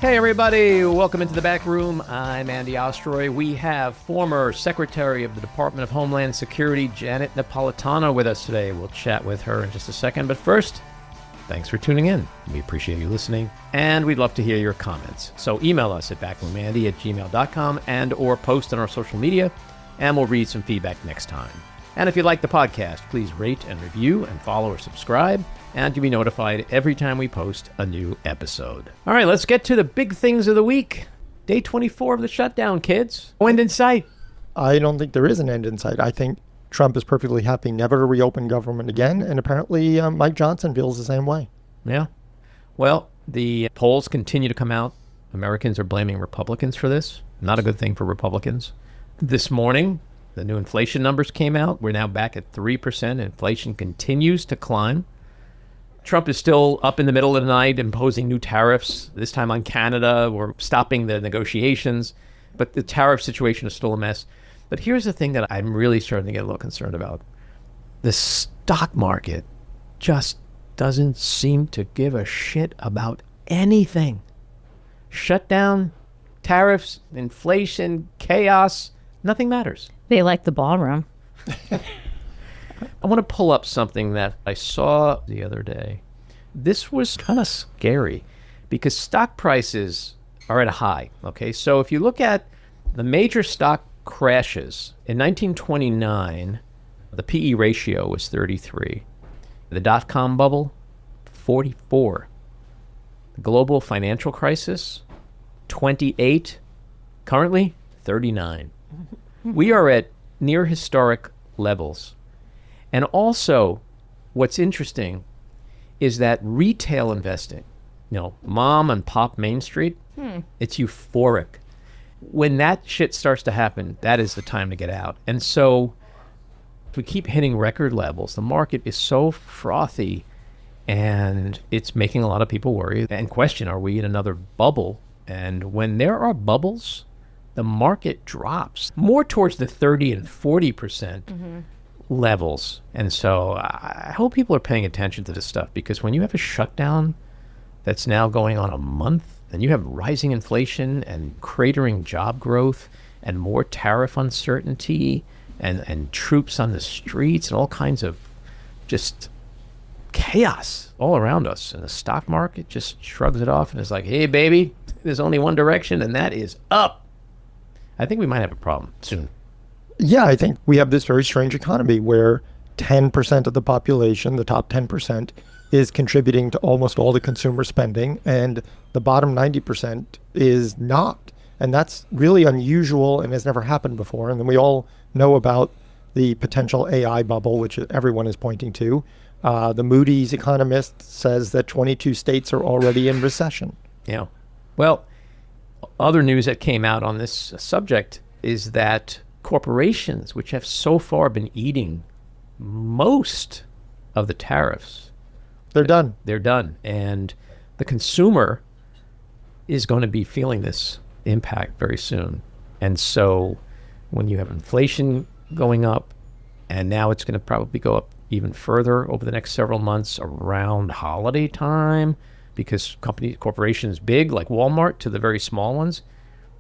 Hey everybody, welcome into the back room. I'm Andy Ostroy. We have former Secretary of the Department of Homeland Security, Janet Napolitano, with us today. We'll chat with her in just a second, but first, thanks for tuning in. We appreciate you listening, and we'd love to hear your comments. So email us at backroomandy@gmail.com and or post on our social media, and we'll read some feedback next time. And if you like the podcast, please rate and review and follow or subscribe, and you'll be notified every time we post a new episode. All right, let's get to the big things of the week. Day 24 of the shutdown, kids. No end in sight. I don't think there is an end in sight. I think Trump is perfectly happy never to reopen government again, and apparently Mike Johnson feels the same way. Yeah. Well, the polls continue to come out. Americans are blaming Republicans for this. Not a good thing for Republicans. This morning, the new inflation numbers came out. We're now back at 3%. Inflation continues to climb. Trump is still up in the middle of the night imposing new tariffs, this time on Canada. We're stopping the negotiations, but the tariff situation is still a mess. But here's the thing that I'm really starting to get a little concerned about. The stock market just doesn't seem to give a shit about anything. Shutdown, tariffs, inflation, chaos, nothing matters. They like the ballroom. I want to pull up something that I saw the other day. This was kind of scary because stock prices are at a high. Okay, so if you look at the major stock crashes in 1929, the PE ratio was 33. The dot-com bubble, 44. The global financial crisis, 28. Currently, 39. We are at near historic levels. And also, what's interesting is that retail investing, mom and pop Main Street, it's euphoric. When that shit starts to happen, that is the time to get out. And so if we keep hitting record levels, the market is so frothy and it's making a lot of people worry and question, are we in another bubble? And when there are bubbles, the market drops more towards the 30 and 40% levels. And so I hope people are paying attention to this stuff, because when you have a shutdown that's now going on a month, and you have rising inflation and cratering job growth and more tariff uncertainty and troops on the streets and all kinds of just chaos all around us, and the stock market just shrugs it off and is like, hey baby, there's only one direction, and that is up. I think we might have a problem soon. Yeah, I think we have this very strange economy where 10% of the population, the top 10%, is contributing to almost all the consumer spending, and the bottom 90% is not. And that's really unusual and has never happened before. And then we all know about the potential AI bubble, which everyone is pointing to. The Moody's economist says that 22 states are already in recession. Yeah. Well, other news that came out on this subject is that corporations, which have so far been eating most of the tariffs, they're done. They're done. And the consumer is going to be feeling this impact very soon. And so when you have inflation going up, and now it's going to probably go up even further over the next several months around holiday time, because corporations big like Walmart to the very small ones,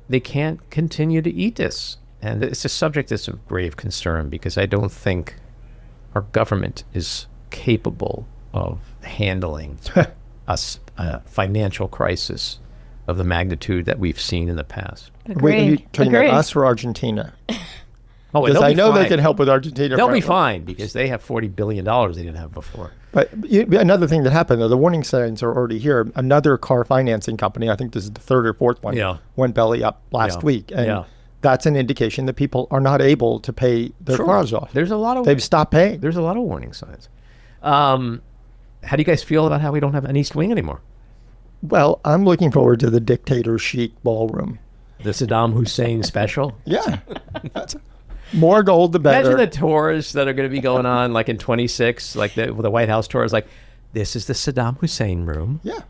they can't continue to eat this. And it's a subject that's of grave concern, because I don't think our government is capable of handling a financial crisis of the magnitude that we've seen in the past. Wait, are you talking about us or Argentina? Oh, because I know they can help with Argentina. They'll be fine, because they have $40 billion they didn't have before. But another thing that happened, though, the warning signs are already here. Another car financing company, I think this is the third or fourth one, went belly up last week. And that's an indication that people are not able to pay their cars off. They've stopped paying. There's a lot of warning signs. How do you guys feel about how we don't have an East Wing anymore? Well, I'm looking forward to the dictator chic ballroom. The Saddam Hussein special? Yeah. More gold, the better. Imagine the tours that are going to be going on like in 26, like the White House tour is like, this is the Saddam Hussein room. Yeah.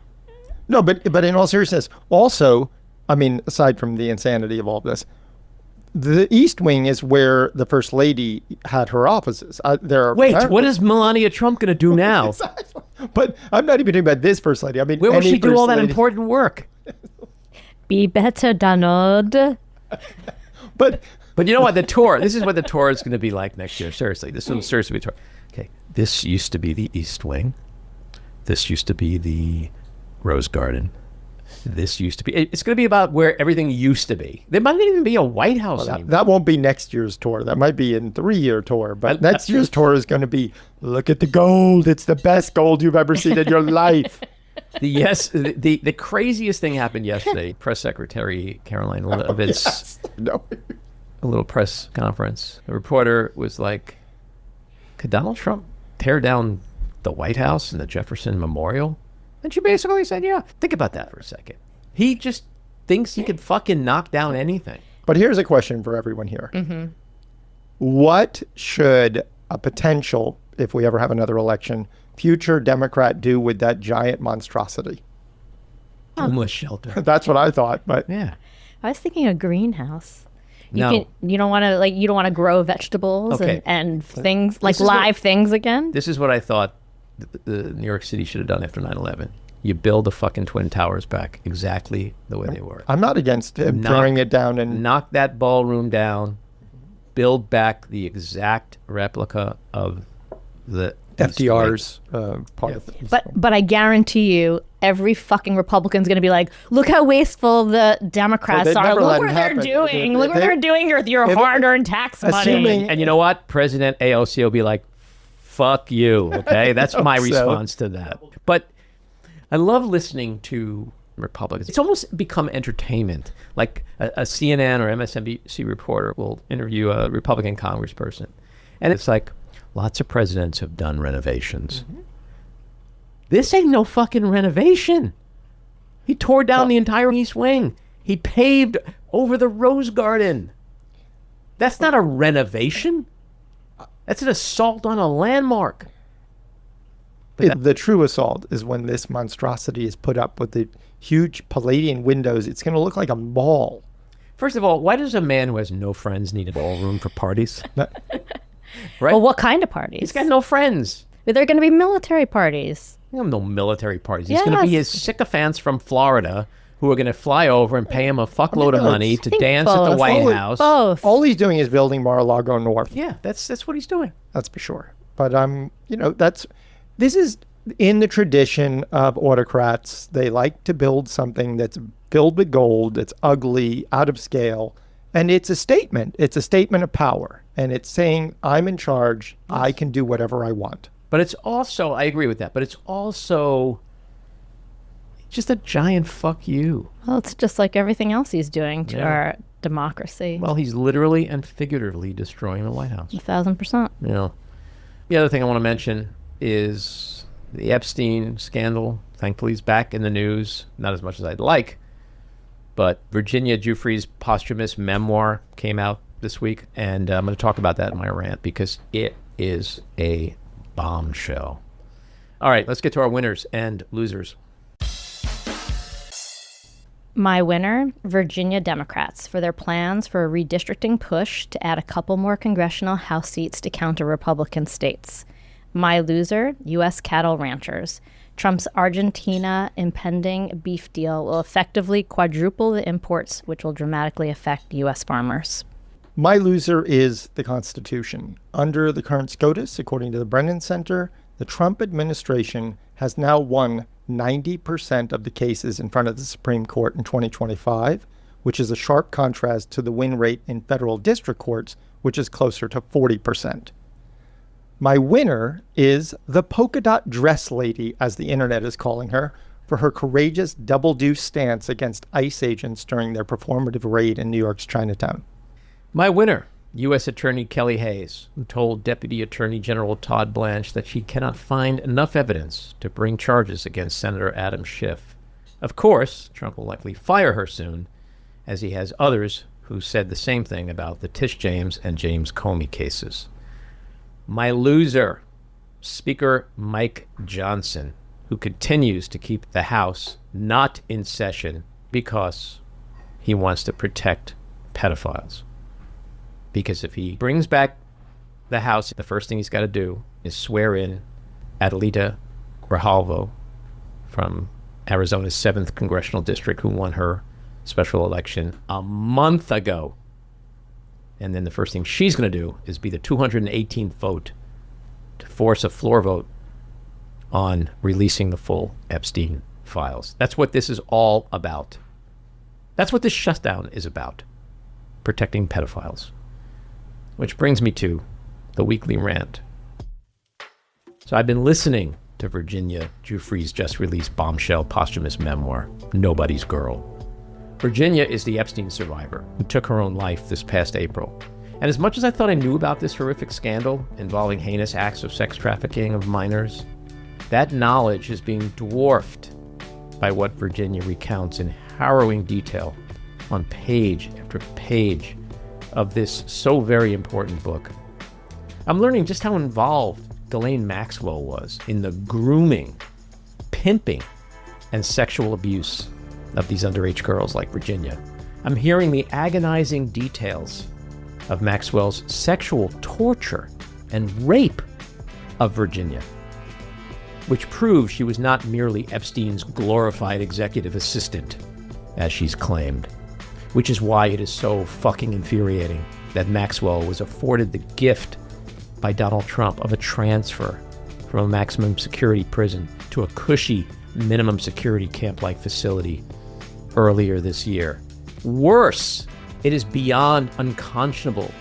No, but in all seriousness, also, I mean, aside from the insanity of all this, the East Wing is where the First Lady had her offices. What is Melania Trump going to do now? Exactly. But I'm not even talking about this First Lady. I mean, where will she do all that important work? Be better, Donald. But But you know what? The tour, this is what the tour is going to be like next year. Seriously. This will seriously be a tour. Okay. This used to be the East Wing. This used to be the Rose Garden. This used to be, it's going to be about where everything used to be. There might not even be a White House anymore. that won't be next year's tour. That might be in 3-year tour. But next year's tour is going to be, look at the gold. It's the best gold you've ever seen in your life. The craziest thing happened yesterday. Press Secretary Caroline Leavitt's Yes. No. a little press conference. The reporter was like, could Donald Trump tear down the White House and the Jefferson Memorial? And she basically said, yeah. Think about that for a second. He just thinks he could fucking knock down anything. But here's a question for everyone here. What should a potential, if we ever have another election, future Democrat do with that giant monstrosity? Homeless shelter. That's what I thought. But Yeah. I was thinking a greenhouse. No. You don't want to grow vegetables Okay. and things like This is what- live things again. This is what I thought the New York City should have done after 9/11. You build the fucking Twin Towers back exactly the way they were. I'm not against him Knock- tearing it down and Knock that ballroom down. Build back the exact replica of the FDR's part of it. But I guarantee you, every fucking Republican's going to be like, look how wasteful the Democrats they'd are. never Look let what it they're happen. doing. They- Look what they- they're doing with your if- hard-earned tax money. assuming- And you know what? President AOC will be like, fuck you, okay? That's my so. response to that. But I love listening to Republicans. It's almost become entertainment. Like a CNN or MSNBC reporter will interview a Republican congressperson. And it's like, lots of presidents have done renovations. This ain't no fucking renovation. He tore down the entire East Wing. He paved over the Rose Garden. That's not a renovation. That's an assault on a landmark. The true assault is when this monstrosity is put up with the huge Palladian windows. It's going to look like a mall. First of all, why does a man who has no friends need a ballroom for parties? Right? Well, what kind of parties? He's got no friends. They're going to be military parties. He have no military parties. He's going to be his Yes. sycophants from Florida who are going to fly over and pay him a fuckload of no, money it's- to think dance at the both. White All- House. Both. All he's doing is building Mar-a-Lago North. Yeah, that's what he's doing. That's for sure. But this is in the tradition of autocrats. They like to build something that's filled with gold, that's ugly, out of scale, and it's a statement. It's a statement of power, and it's saying, I'm in charge. I can do whatever I want. But it's also, I agree with that, but it's also just a giant fuck you. Well, it's just like everything else he's doing to our democracy. Well, he's literally and figuratively destroying the White House. 1,000%. You know, the other thing I want to mention is the Epstein scandal. Thankfully, he's back in the news. Not as much as I'd like, but Virginia Giuffre's posthumous memoir came out this week, and I'm going to talk about that in my rant because it is a bombshell. All right, let's get to our winners and losers. My winner, Virginia Democrats, for their plans for a redistricting push to add a couple more congressional House seats to counter Republican states. My loser, U.S. cattle ranchers. Trump's Argentina impending beef deal will effectively quadruple the imports, which will dramatically affect U.S. farmers. My loser is the Constitution. Under the current SCOTUS, according to the Brennan Center, the Trump administration has now won 90% of the cases in front of the Supreme Court in 2025, which is a sharp contrast to the win rate in federal district courts, which is closer to 40%. My winner is the polka dot dress lady, as the internet is calling her, for her courageous double-deuce stance against ICE agents during their performative raid in New York's Chinatown. My winner, U.S. Attorney Kelly Hayes, who told Deputy Attorney General Todd Blanche that she cannot find enough evidence to bring charges against Senator Adam Schiff. Of course, Trump will likely fire her soon, as he has others who said the same thing about the Tish James and James Comey cases. My loser, Speaker Mike Johnson, who continues to keep the House not in session because he wants to protect pedophiles. Because if he brings back the House, the first thing he's got to do is swear in Adelita Grijalvo from Arizona's 7th Congressional District, who won her special election a month ago. And then the first thing she's going to do is be the 218th vote to force a floor vote on releasing the full Epstein files. That's what this is all about. That's what this shutdown is about. Protecting pedophiles. Which brings me to the weekly rant. So I've been listening to Virginia Giuffre's just released bombshell posthumous memoir, Nobody's Girl. Virginia is the Epstein survivor who took her own life this past April. And as much as I thought I knew about this horrific scandal involving heinous acts of sex trafficking of minors, that knowledge is being dwarfed by what Virginia recounts in harrowing detail on page after page of this so very important book. I'm learning just how involved Ghislaine Maxwell was in the grooming, pimping, and sexual abuse of these underage girls like Virginia. I'm hearing the agonizing details of Maxwell's sexual torture and rape of Virginia, which proves she was not merely Epstein's glorified executive assistant, as she's claimed, which is why it is so fucking infuriating that Maxwell was afforded the gift by Donald Trump of a transfer from a maximum security prison to a cushy minimum security camp-like facility earlier this year. Worse, it is beyond unconscionable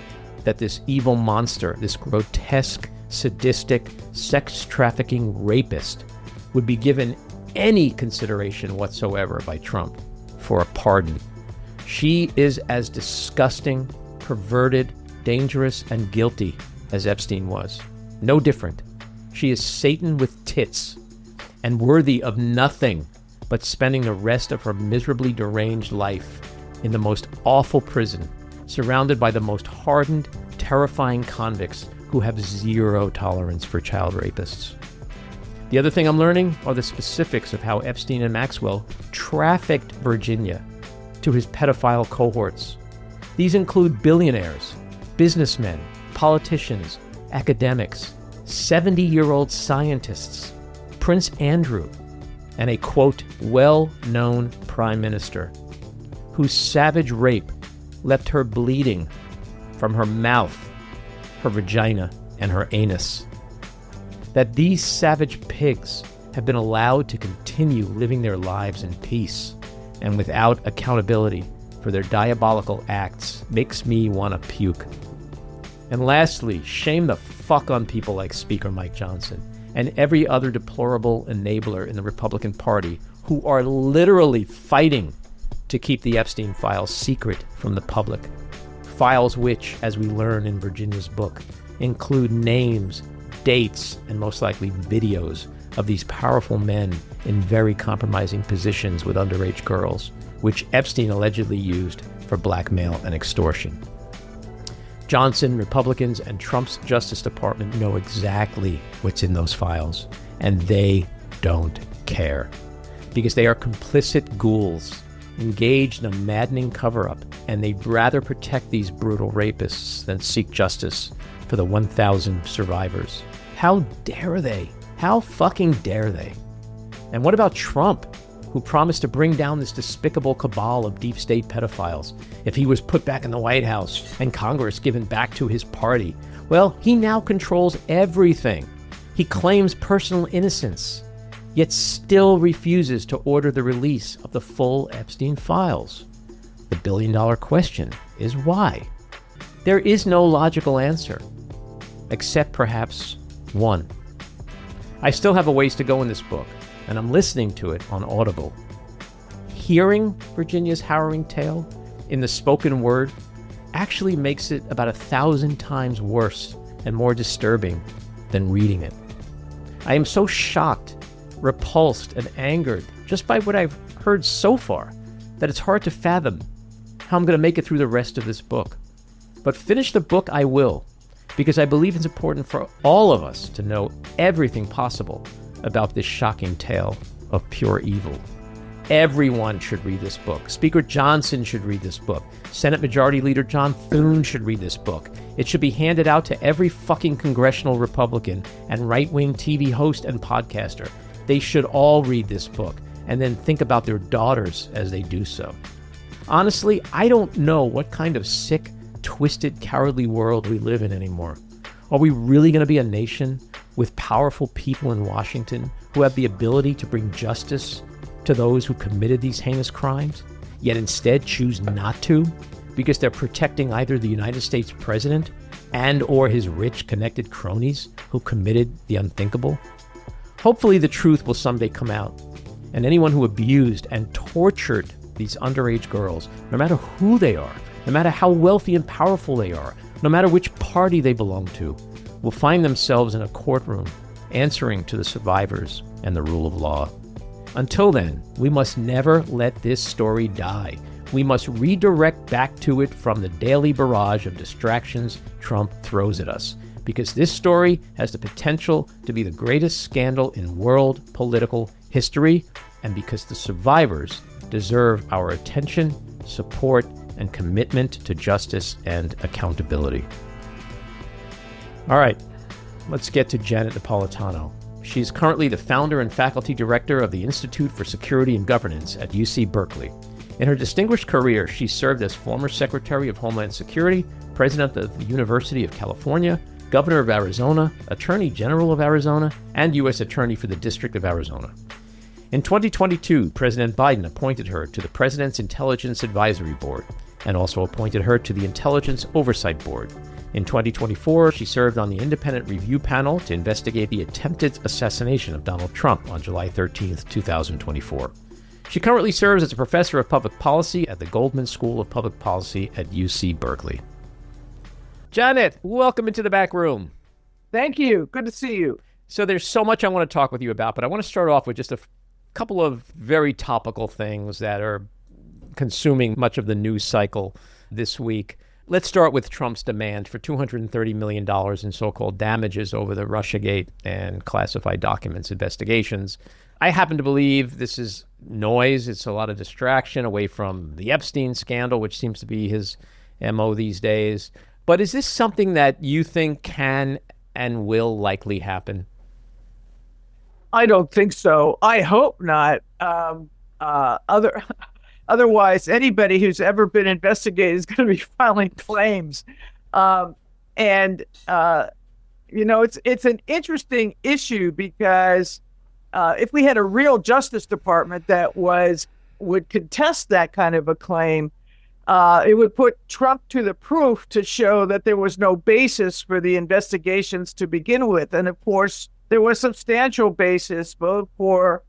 that this evil monster, this grotesque, sadistic, sex-trafficking rapist would be given any consideration whatsoever by Trump for a pardon. She is as disgusting, perverted, dangerous, and guilty as Epstein was. No different. She is Satan with tits and worthy of nothing but spending the rest of her miserably deranged life in the most awful prison, surrounded by the most hardened, terrifying convicts who have zero tolerance for child rapists. The other thing I'm learning are the specifics of how Epstein and Maxwell trafficked Virginia to his pedophile cohorts. These include billionaires, businessmen, politicians, academics, 70-year-old scientists, Prince Andrew, and a, quote, well-known prime minister whose savage rape left her bleeding from her mouth, her vagina, and her anus. That these savage pigs have been allowed to continue living their lives in peace and without accountability for their diabolical acts makes me want to puke. And lastly, shame the fuck on people like Speaker Mike Johnson and every other deplorable enabler in the Republican Party who are literally fighting to keep the Epstein files secret from the public. Files which, as we learn in Virginia's book, include names, dates, and most likely videos of these powerful men in very compromising positions with underage girls, which Epstein allegedly used for blackmail and extortion. Johnson, Republicans, and Trump's Justice Department know exactly what's in those files, and they don't care. Because they are complicit ghouls, engaged in a maddening cover-up, and they'd rather protect these brutal rapists than seek justice for the 1,000 survivors. How dare they? How fucking dare they? And what about Trump, who promised to bring down this despicable cabal of deep state pedophiles if he was put back in the White House and Congress given back to his party? Well, he now controls everything. He claims personal innocence, yet still refuses to order the release of the full Epstein files. The billion-dollar question is why? There is no logical answer, except perhaps one. I still have a ways to go in this book, and I'm listening to it on Audible. Hearing Virginia's harrowing tale in the spoken word actually makes it about 1,000 times worse and more disturbing than reading it. I am so shocked, repulsed, and angered just by what I've heard so far that it's hard to fathom how I'm going to make it through the rest of this book. But finish the book I will, because I believe it's important for all of us to know everything possible about this shocking tale of pure evil. Everyone should read this book. Speaker Johnson should read this book. Senate Majority Leader John Thune should read this book. It should be handed out to every fucking congressional Republican and right-wing TV host and podcaster. They should all read this book and then think about their daughters as they do so. Honestly, I don't know what kind of sick, twisted, cowardly world we live in anymore. Are we really going to be a nation with powerful people in Washington who have the ability to bring justice to those who committed these heinous crimes, yet instead choose not to because they're protecting either the United States president and or his rich, connected cronies who committed the unthinkable? Hopefully the truth will someday come out, and anyone who abused and tortured these underage girls, no matter who they are, no matter how wealthy and powerful they are, no matter which party they belong to, will find themselves in a courtroom answering to the survivors and the rule of law. Until then, we must never let this story die. We must redirect back to it from the daily barrage of distractions Trump throws at us, because this story has the potential to be the greatest scandal in world political history, and because the survivors deserve our attention, support, and commitment to justice and accountability. All right, let's get to Janet Napolitano. She's currently the founder and faculty director of the Institute for Security and Governance at UC Berkeley. In her distinguished career, she served as former Secretary of Homeland Security, President of the University of California, Governor of Arizona, Attorney General of Arizona, and U.S. Attorney for the District of Arizona. In 2022, President Biden appointed her to the President's Intelligence Advisory Board and also appointed her to the Intelligence Oversight Board. In 2024, she served on the independent review panel to investigate the attempted assassination of Donald Trump on July 13, 2024. She currently serves as a professor of public policy at the Goldman School of Public Policy at UC Berkeley. Janet, welcome into the back room. Thank you. Good to see you. So there's so much I want to talk with you about, but I want to start off with just a couple of very topical things that are consuming much of the news cycle this week. Let's start with Trump's demand for $230 million in so-called damages over the Russiagate and classified documents investigations. I happen to believe this is noise. It's a lot of distraction away from the Epstein scandal, which seems to be his MO these days. But is this something that you think can and will likely happen? I don't think so. I hope not. Otherwise, anybody who's ever been investigated is going to be filing claims. It's an interesting issue because if we had a real Justice Department that would contest that kind of a claim, it would put Trump to the proof to show that there was no basis for the investigations to begin with. And of course, there was substantial basis both for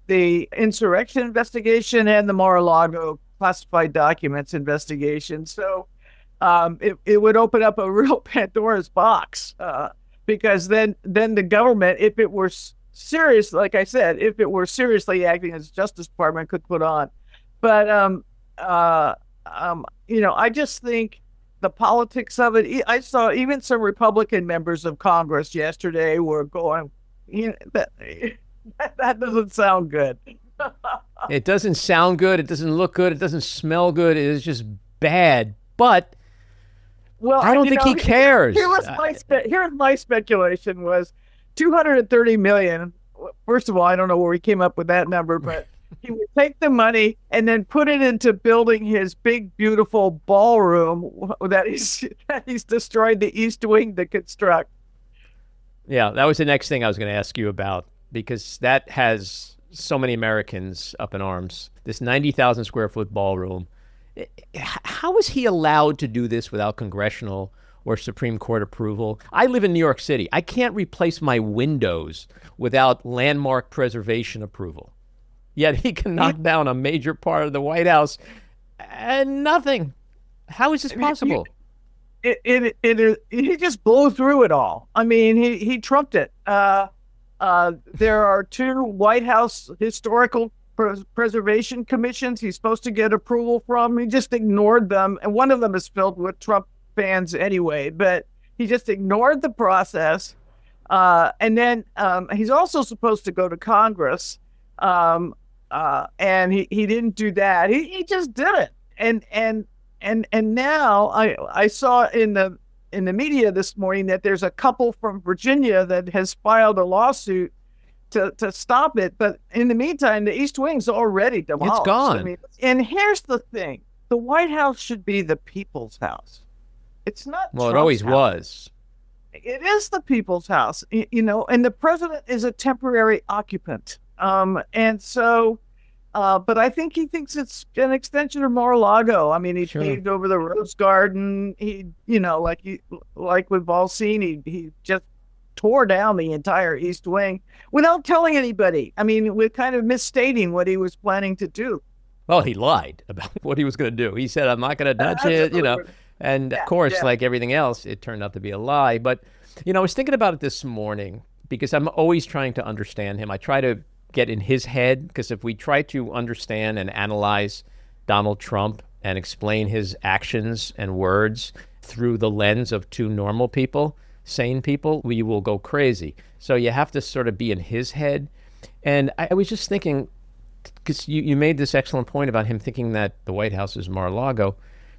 the insurrection investigation and the Mar-a-Lago classified documents investigation. So it would open up a real Pandora's box because then the government, if it were serious, like I said, if it were seriously acting as Justice Department, could put on. But I just think the politics of it. I saw even some Republican members of Congress yesterday were going, that doesn't sound good. It doesn't sound good. It doesn't look good. It doesn't smell good. It is just bad. But I don't think he cares. Here's my speculation was $230 million. First of all, I don't know where he came up with that number, but he would take the money and then put it into building his big, beautiful ballroom that he's destroyed the East Wing to construct. Yeah, that was the next thing I was going to ask you about, because that has so many Americans up in arms. This 90,000 square foot ballroom. How is he allowed to do this without congressional or Supreme Court approval? I live in New York City. I can't replace my windows without landmark preservation approval. Yet he can knock down a major part of the White House and nothing. How is this possible? He just blew through it all. I mean, he trumped it. There are two White House historical preservation commissions he's supposed to get approval from. He just ignored them, and one of them is filled with Trump fans anyway. But he just ignored the process, and then he's also supposed to go to Congress, and he didn't do that. He just did it, and now I saw in the media this morning that there's a couple from Virginia that has filed a lawsuit to stop it. But in the meantime, the East Wing's already demolished. It's gone. I mean, and here's the thing. the White House should be the people's house. It's not. Well, it Trump's always house. was. It is the people's house, and the president is a temporary occupant. And so, but I think he thinks it's an extension of Mar-a-Lago. I mean, he Sure. paved over the Rose Garden. He, like we've all seen, he just tore down the entire East Wing without telling anybody. I mean, with kind of misstating what he was planning to do. Well, he lied about what he was going to do. He said, I'm not going to touch it, And of course, like everything else, it turned out to be a lie. But, I was thinking about it this morning because I'm always trying to understand him. I try to get in his head, because if we try to understand and analyze Donald Trump and explain his actions and words through the lens of two normal people, sane people, we will go crazy. So you have to sort of be in his head. And I was just thinking, because you made this excellent point about him thinking that the White House is Mar-a-Lago.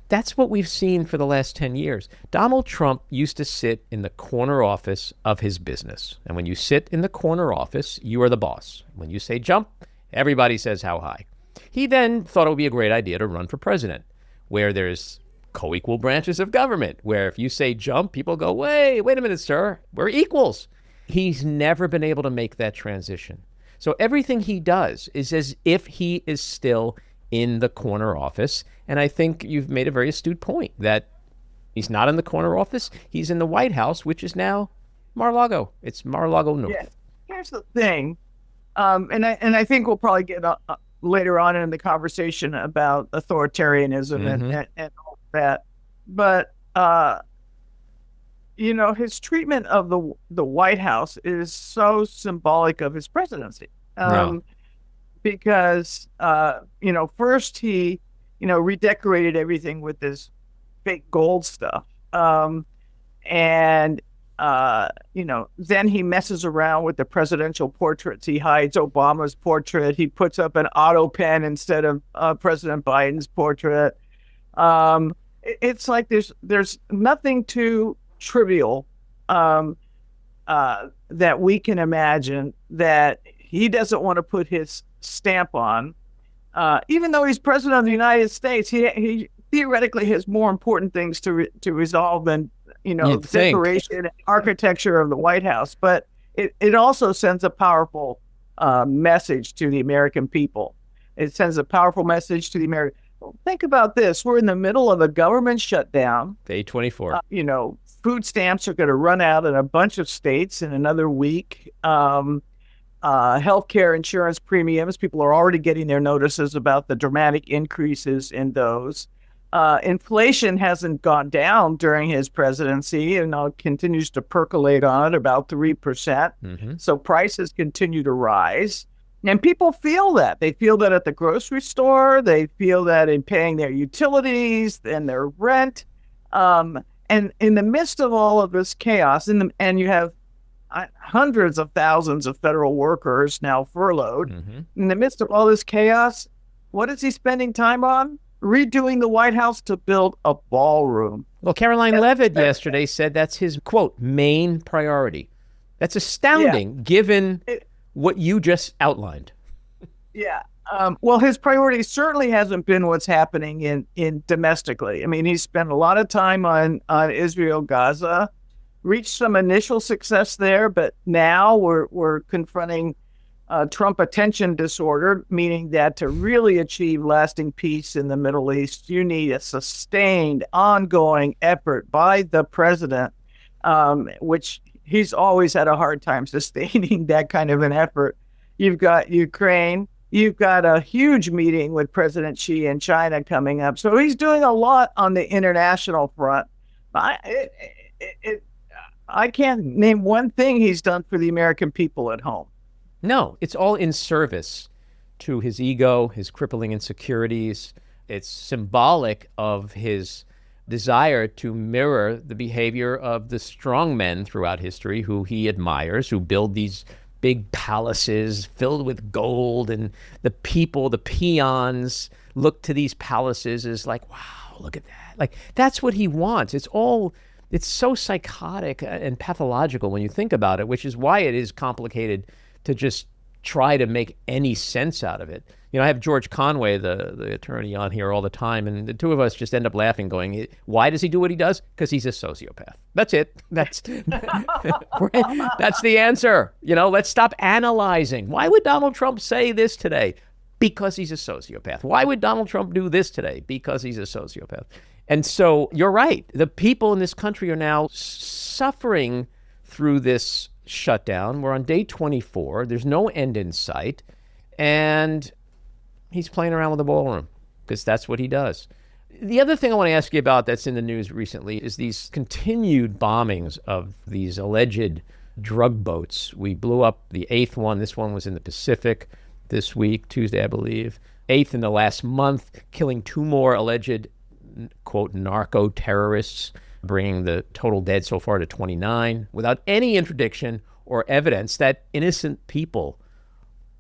That's what we've seen for the last 10 years. Donald Trump used to sit in the corner office of his business. And when you sit in the corner office, you are the boss. When you say jump, everybody says how high. He then thought it would be a great idea to run for president, where there's co-equal branches of government, where if you say jump, people go, wait a minute, sir, we're equals. He's never been able to make that transition. So everything he does is as if he is still in the corner office. And I think you've made a very astute point that he's not in the corner office. He's in the White House, which is now Mar-a-Lago. It's Mar-a-Lago North. Yeah. Here's the thing. And I think we'll probably get later on in the conversation about authoritarianism and all that. But, his treatment of the White House is so symbolic of his presidency. Because, first he, redecorated everything with this fake gold stuff. Then he messes around with the presidential portraits. He hides Obama's portrait. He puts up an auto pen instead of President Biden's portrait. It's like there's nothing too trivial that we can imagine that he doesn't want to put his stamp on. Even though he's president of the United States, he theoretically has more important things to resolve than the decoration and architecture of the White House. But it also sends a powerful message to the American people. It sends a powerful message to the American. Think about this: we're in the middle of a government shutdown. Day 24. Food stamps are going to run out in a bunch of states in another week. Healthcare insurance premiums, people are already getting their notices about the dramatic increases in those. Inflation hasn't gone down during his presidency and continues to percolate on at about 3%. So prices continue to rise. And people feel that. They feel that at the grocery store. They feel that in paying their utilities and their rent. And in the midst of all of this chaos, and you have hundreds of thousands of federal workers now furloughed. In the midst of all this chaos, what is he spending time on? Redoing the White House to build a ballroom. Well, Caroline Levitt yesterday said that's his, quote, main priority. That's astounding, given what you just outlined. Yeah. Well, his priority certainly hasn't been what's happening in domestically. I mean, he's spent a lot of time on Israel, Gaza, reached some initial success there, but now we're confronting Trump attention disorder, meaning that to really achieve lasting peace in the Middle East, you need a sustained, ongoing effort by the president, which he's always had a hard time sustaining that kind of an effort. You've got Ukraine. You've got a huge meeting with President Xi in China coming up. So he's doing a lot on the international front. I can't name one thing he's done for the American people at home. No, it's all in service to his ego, his crippling insecurities. It's symbolic of his desire to mirror the behavior of the strong men throughout history who he admires, who build these big palaces filled with gold, and the people, the peons, look to these palaces as like, wow, look at that. Like, that's what he wants. It's so psychotic and pathological when you think about it, which is why it is complicated to just try to make any sense out of it. I have George Conway, the attorney, on here all the time, and the two of us just end up laughing, going, why does he do what he does? Because he's a sociopath. That's it. That's that's the answer. Let's stop analyzing. Why would Donald Trump say this today? Because he's a sociopath. Why would Donald Trump do this today? Because he's a sociopath. And so you're right. The people in this country are now suffering through this shutdown. We're on day 24. There's no end in sight. And he's playing around with the ballroom because that's what he does. The other thing I want to ask you about that's in the news recently is these continued bombings of these alleged drug boats. We blew up the 8th one. This one was in the Pacific this week, Tuesday, I believe. 8th in the last month, killing 2 more alleged, quote, narco-terrorists, bringing the total dead so far to 29, without any interdiction or evidence that innocent people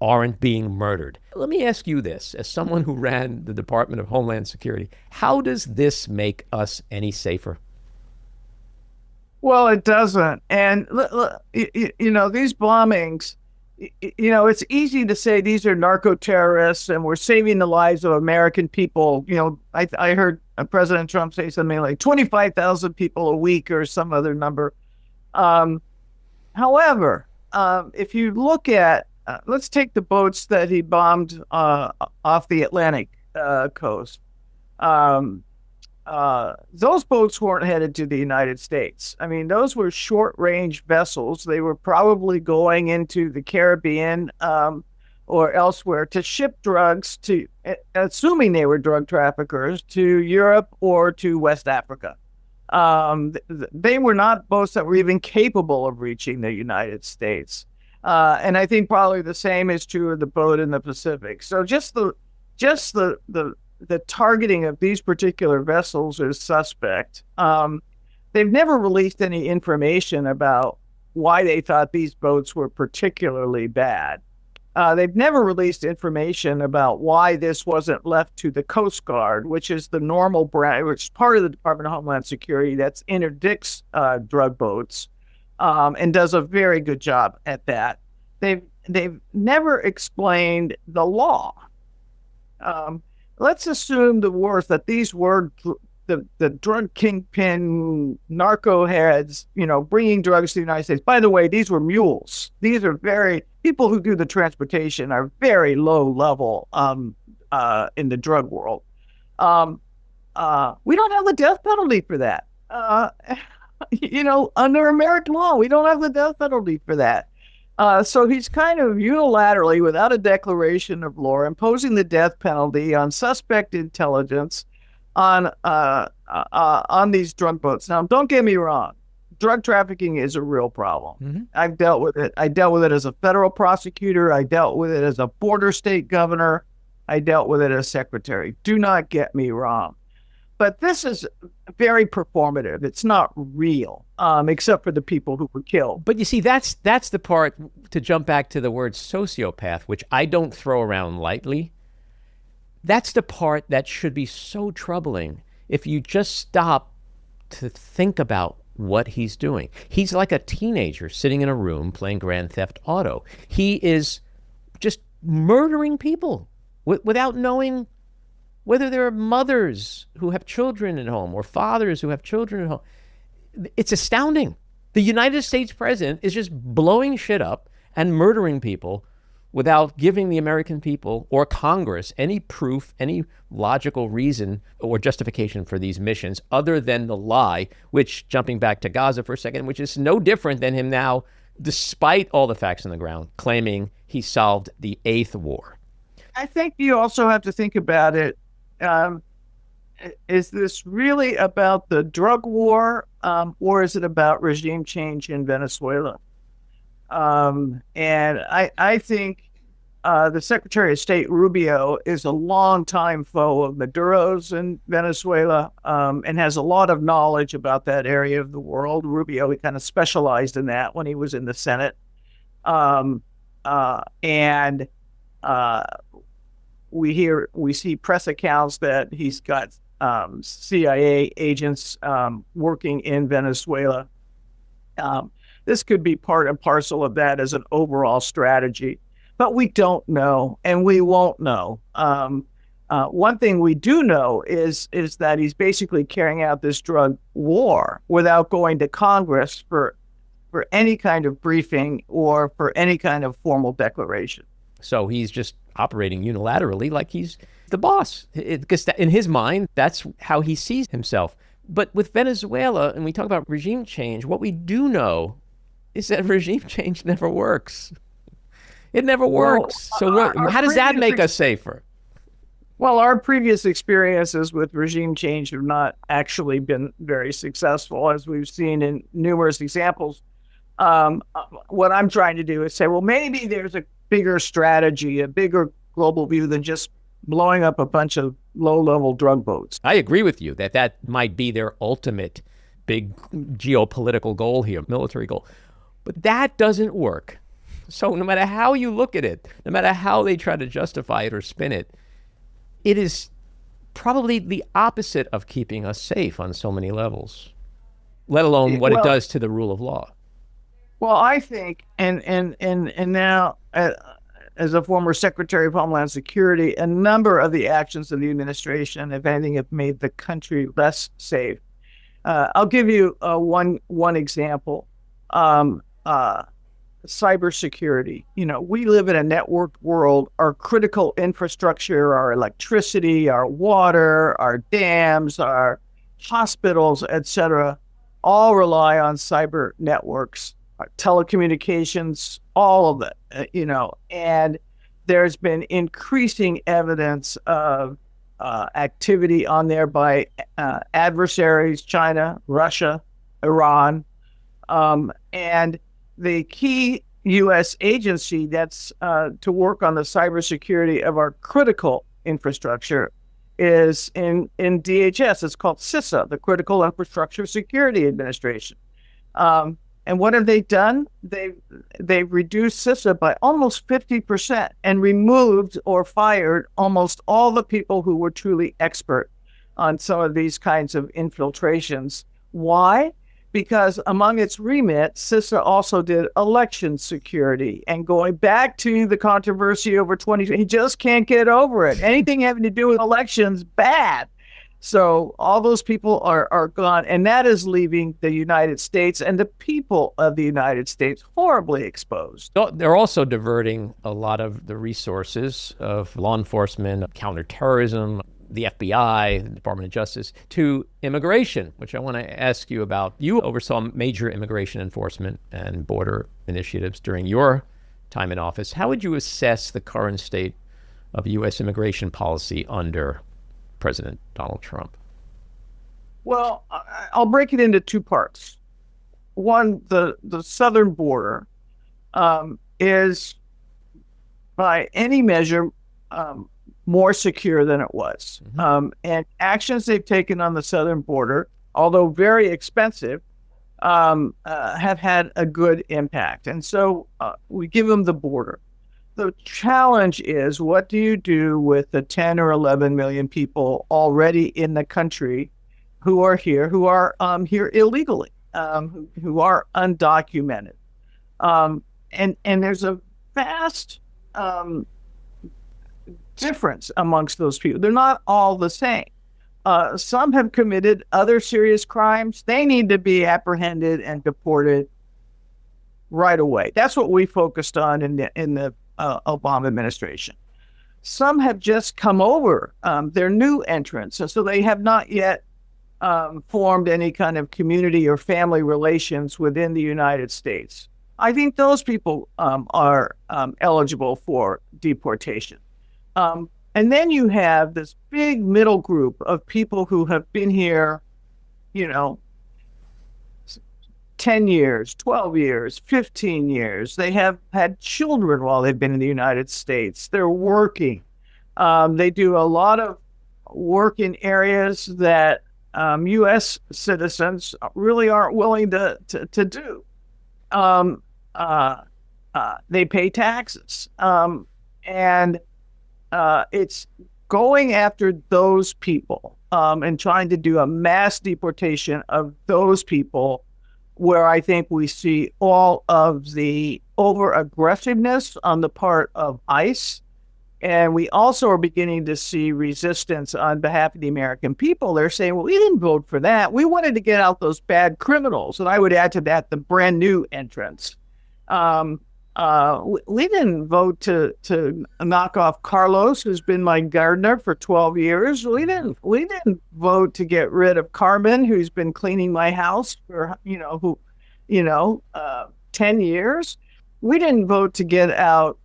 aren't being murdered. Let me ask you this, as someone who ran the Department of Homeland Security, how does this make us any safer? Well, it doesn't. And, these bombings, it's easy to say these are narco-terrorists and we're saving the lives of American people. I heard President Trump say something like 25,000 people a week or some other number. However, if you look at, let's take the boats that he bombed off the Atlantic coast. Those boats weren't headed to the United States. I mean, those were short-range vessels. They were probably going into the Caribbean or elsewhere to ship drugs to, assuming they were drug traffickers, to Europe or to West Africa. They were not boats that were even capable of reaching the United States. And I think probably the same is true of the boat in the Pacific. So just the targeting of these particular vessels is suspect. They've never released any information about why they thought these boats were particularly bad. They've never released information about why this wasn't left to the Coast Guard, which is the normal branch, which is part of the Department of Homeland Security that's interdicts drug boats and does a very good job at that. They've never explained the law. Let's assume the worst, that these were the drug kingpin narco heads, bringing drugs to the United States. By the way, these were mules. These are people who do the transportation are very low level in the drug world. We don't have the death penalty for that. Under American law, we don't have the death penalty for that. So he's kind of unilaterally, without a declaration of law, imposing the death penalty on suspect intelligence on these drug boats. Now, don't get me wrong. Drug trafficking is a real problem. Mm-hmm. I've dealt with it. I dealt with it as a federal prosecutor. I dealt with it as a border state governor. I dealt with it as secretary. Do not get me wrong. But this is very performative. It's not real, except for the people who were killed. But you see, that's the part, to jump back to the word sociopath, which I don't throw around lightly. That's the part that should be so troubling if you just stop to think about what he's doing. He's like a teenager sitting in a room playing Grand Theft Auto. He is just murdering people without knowing whether there are mothers who have children at home or fathers who have children at home. It's astounding. The United States president is just blowing shit up and murdering people without giving the American people or Congress any proof, any logical reason or justification for these missions other than the lie, which, jumping back to Gaza for a second, which is no different than him now, despite all the facts on the ground, claiming he solved the 8th war. I think you also have to think about it. Is this really about the drug war, or is it about regime change in Venezuela? And I think the Secretary of State Rubio is a longtime foe of Maduro's in Venezuela, and has a lot of knowledge about that area of the world. Rubio, he kind of specialized in that when he was in the Senate. We see press accounts that he's got CIA agents working in Venezuela. This could be part and parcel of that as an overall strategy. But we don't know, and we won't know. One thing we do know is that he's basically carrying out this drug war without going to Congress for any kind of briefing or for any kind of formal declaration. So he's just operating unilaterally like he's the boss. Because in his mind, that's how he sees himself. But with Venezuela, and we talk about regime change, what we do know is that regime change never works. It never works. Well, so how does that make us safer? Well, our previous experiences with regime change have not actually been very successful, as we've seen in numerous examples. What I'm trying to do is say, well, maybe there's a bigger strategy, a bigger global view than just blowing up a bunch of low-level drug boats. I agree with you that might be their ultimate big geopolitical goal here, military goal. But that doesn't work. So no matter how you look at it, no matter how they try to justify it or spin it, it is probably the opposite of keeping us safe on so many levels, let alone what it does to the rule of law. Well, I think, and now as a former Secretary of Homeland Security, a number of the actions of the administration, if anything, have made the country less safe. I'll give you one example. Cybersecurity. We live in a networked world. Our critical infrastructure, our electricity, our water, our dams, our hospitals, etc., all rely on cyber networks, telecommunications, all of it, and there's been increasing evidence of activity on there by adversaries, China, Russia, Iran, and the key U.S. agency that's to work on the cybersecurity of our critical infrastructure is in DHS. It's called CISA, the Critical Infrastructure Security Administration. And what have they done? They've reduced CISA by almost 50% and removed or fired almost all the people who were truly expert on some of these kinds of infiltrations. Why? Because among its remit, CISA also did election security. And going back to the controversy over 2020, he just can't get over it. Anything having to do with elections, bad. So all those people are gone. And that is leaving the United States and the people of the United States horribly exposed. They're also diverting a lot of the resources of law enforcement, counterterrorism, the FBI, the Department of Justice, to immigration, which I want to ask you about. You oversaw major immigration enforcement and border initiatives during your time in office. How would you assess the current state of U.S. immigration policy under President Donald Trump? Well, I'll break it into two parts. One, the southern border is, by any measure, more secure than it was. Mm-hmm. And actions they've taken on the southern border, although very expensive, have had a good impact. And so we give them the border. The challenge is, what do you do with the 10 or 11 million people already in the country who are here here illegally, who are undocumented? And there's a vast difference amongst those people. They're not all the same. Some have committed other serious crimes. They need to be apprehended and deported right away. That's what we focused on in the Obama administration. Some have just come over. They're new entrants, and so they have not yet formed any kind of community or family relations within the United States. I think those people are eligible for deportation. And then you have this big middle group of people who have been here, 10 years, 12 years, 15 years. They have had children while they've been in the United States. They're working. They do a lot of work in areas that U.S. citizens really aren't willing to do. They pay taxes. And it's going after those people and trying to do a mass deportation of those people where I think we see all of the over aggressiveness on the part of ICE. And we also are beginning to see resistance on behalf of the American people. They're saying, well, we didn't vote for that. We wanted to get out those bad criminals. And I would add to that the brand new entrants. We didn't vote to knock off Carlos, who's been my gardener for 12 years. We didn't vote to get rid of Carmen, who's been cleaning my house for 10 years. We didn't vote to get out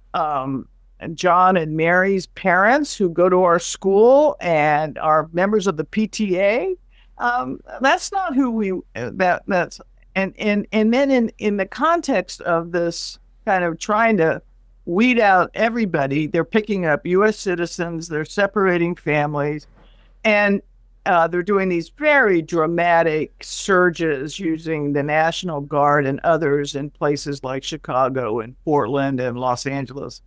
John and Mary's parents, who go to our school and are members of the PTA. That's not who we. That's and then in the context of this kind of trying to weed out everybody, they're picking up U.S. citizens, they're separating families, and they're doing these very dramatic surges using the National Guard and others in places like Chicago and Portland and Los Angeles.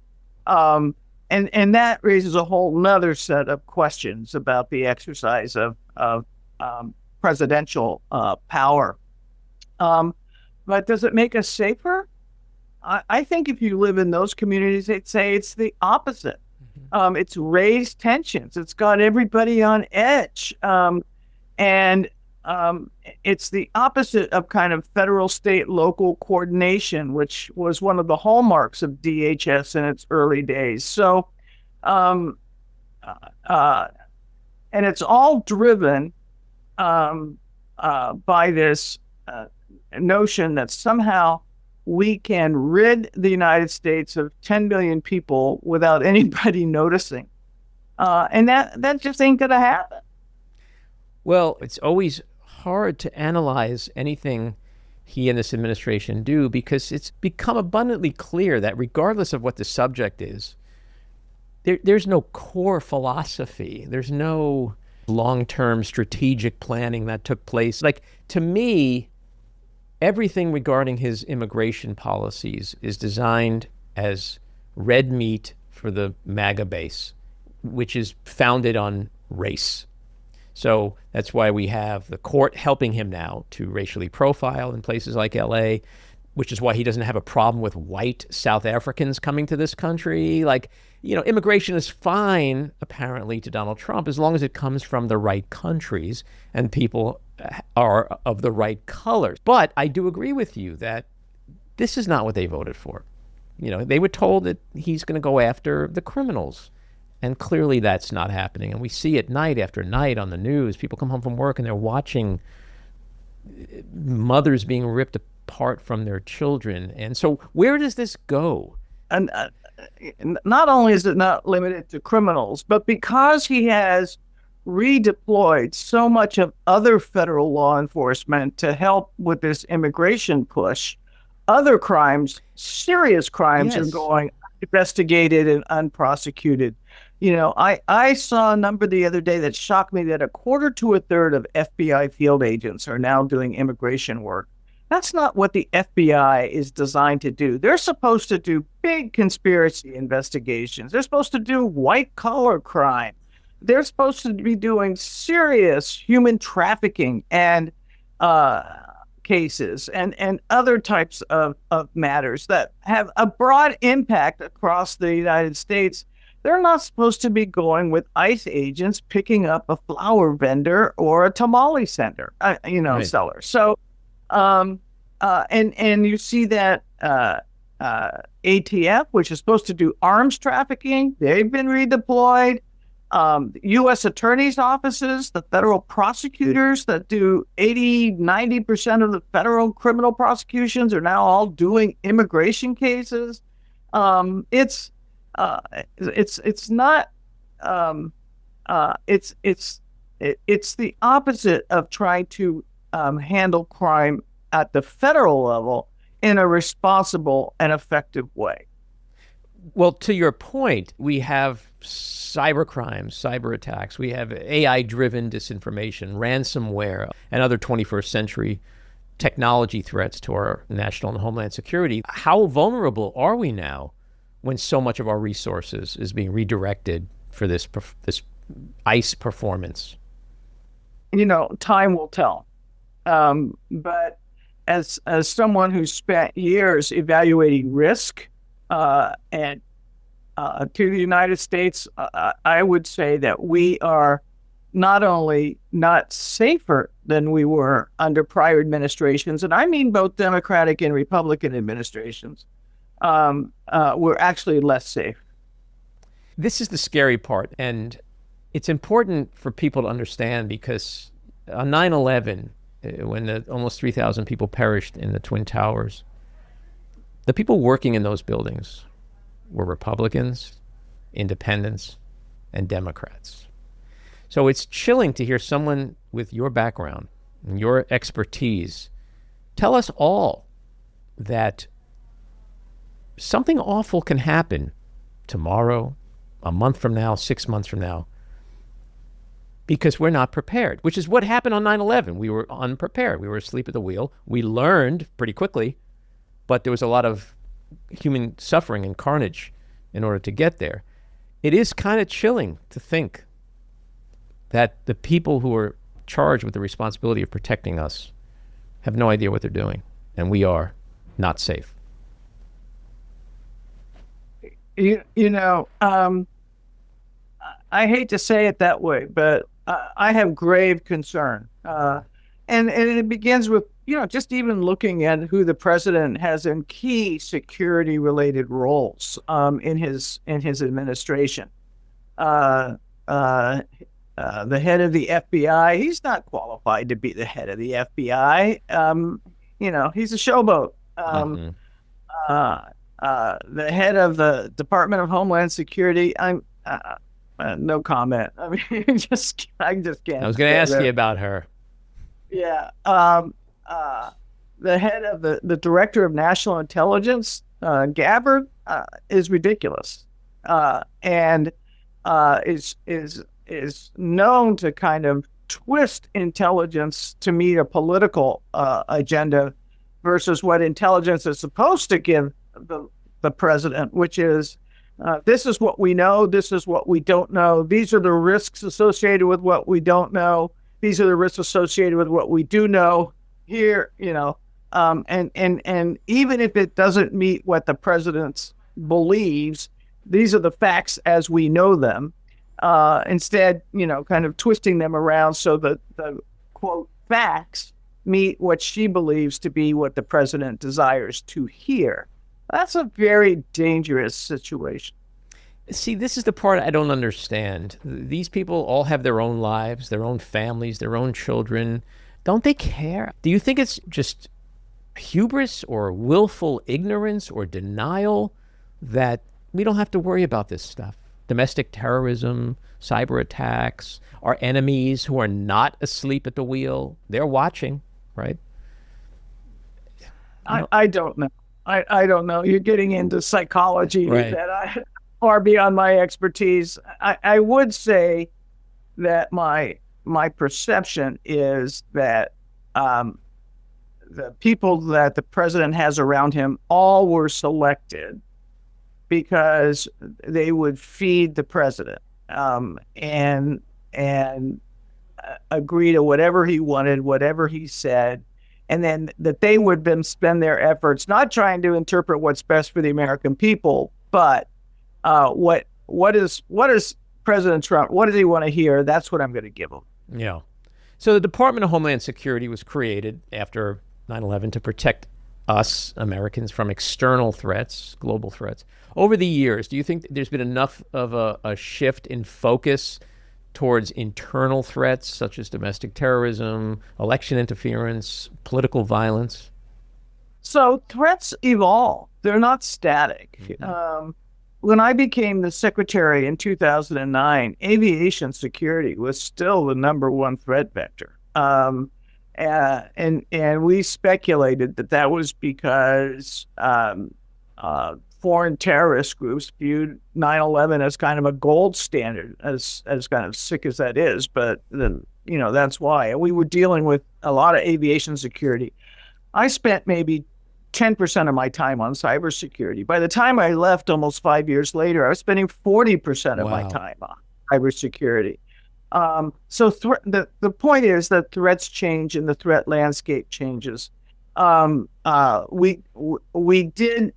And that raises a whole nother set of questions about the exercise of presidential power. But does it make us safer? I think if you live in those communities, they'd say it's the opposite. It's raised tensions. It's got everybody on edge. And it's the opposite of kind of federal, state, local coordination, which was one of the hallmarks of DHS in its early days. So, and it's all driven by this notion that somehow we can rid the United States of 10 million people without anybody noticing. And that just ain't going to happen. Well, it's always hard to analyze anything he and this administration do, because it's become abundantly clear that regardless of what the subject is, there's no core philosophy. There's no long-term strategic planning that took place. Like, to me, everything regarding his immigration policies is designed as red meat for the MAGA base, which is founded on race. So that's why we have the court helping him now to racially profile in places like LA, which is why he doesn't have a problem with white South Africans coming to this country. Like, immigration is fine, apparently, to Donald Trump, as long as it comes from the right countries and people are of the right colors. But I do agree with you that this is not what they voted for. They were told that he's going to go after the criminals. And clearly that's not happening. And we see it night after night on the news. People come home from work and they're watching mothers being ripped apart from their children. And so where does this go? And not only is it not limited to criminals, but because he has redeployed so much of other federal law enforcement to help with this immigration push, other crimes, serious crimes, are going investigated and unprosecuted. I saw a number the other day that shocked me, that a quarter to a third of FBI field agents are now doing immigration work. That's not what the FBI is designed to do. They're supposed to do big conspiracy investigations. They're supposed to do white-collar crime. They're supposed to be doing serious human trafficking and cases and other types of matters that have a broad impact across the United States. They're not supposed to be going with ICE agents picking up a flower vendor or a tamale seller. So, and you see that ATF, which is supposed to do arms trafficking, they've been redeployed. U.S. attorneys' offices, the federal prosecutors that do 80-90% of the federal criminal prosecutions are now all doing immigration cases. It's not. It's the opposite of trying to handle crime at the federal level in a responsible and effective way. Well, to your point, we have cyber crimes, cyber attacks. We have AI-driven disinformation, ransomware, and other 21st century technology threats to our national and homeland security. How vulnerable are we now when so much of our resources is being redirected for this ICE performance? Time will tell. But as someone who spent years evaluating risk and to the United States, I would say that we are not only not safer than we were under prior administrations, and I mean both Democratic and Republican administrations, we're actually less safe. This is the scary part, and it's important for people to understand, because on 9/11, when almost 3,000 people perished in the Twin Towers, the people working in those buildings were Republicans, independents, and Democrats. So it's chilling to hear someone with your background and your expertise tell us all that something awful can happen tomorrow, a month from now, 6 months from now, because we're not prepared, which is what happened on 9/11. We were unprepared. We were asleep at the wheel. We learned pretty quickly, but there was a lot of human suffering and carnage in order to get there. It is kind of chilling to think that the people who are charged with the responsibility of protecting us have no idea what they're doing, and we are not safe. You know, I hate to say it that way, but I have grave concern. And it begins with, just even looking at who the president has in key security related roles in his administration. The head of the FBI, he's not qualified to be the head of the FBI. He's a showboat. The head of the Department of Homeland Security, no comment. I mean, I just can't. I was going to ask you about her. Yeah. The head of the Director of National Intelligence, Gabbard, is ridiculous, and is known to kind of twist intelligence to meet a political agenda versus what intelligence is supposed to give the president, which is this is what we know, this is what we don't know, these are the risks associated with what we don't know, these are the risks associated with what we do know here, and even if it doesn't meet what the president believes, these are the facts as we know them. Instead, kind of twisting them around so that the quote facts meet what she believes to be what the president desires to hear. That's a very dangerous situation. See, this is the part I don't understand. These people all have their own lives, their own families, their own children. Don't they care? Do you think it's just hubris or willful ignorance or denial that we don't have to worry about this stuff? Domestic terrorism, cyber attacks, our enemies who are not asleep at the wheel, they're watching, right? I don't know. I don't know. You're getting into psychology right. that I far beyond my expertise. I would say that my perception is that the people that the president has around him all were selected because they would feed the president and agree to whatever he wanted, whatever he said, and then that they would then spend their efforts not trying to interpret what's best for the American people, but what is President Trump, what does he want to hear? That's what I'm going to give him. Yeah. So the Department of Homeland Security was created after 9/11 to protect us Americans from external threats, global threats. Over the years, do you think there's been enough of a shift in focus towards internal threats such as domestic terrorism, election interference, political violence? So threats evolve. They're not static. Mm-hmm. When I became the secretary in 2009, aviation security was still the number one threat vector. And we speculated that was because foreign terrorist groups viewed 9/11 as kind of a gold standard, as kind of sick as that is. But then, that's why. And we were dealing with a lot of aviation security. I spent maybe 10% of my time on cybersecurity. By the time I left almost 5 years later, I was spending 40% of my time on cybersecurity. So the point is that threats change and the threat landscape changes. we did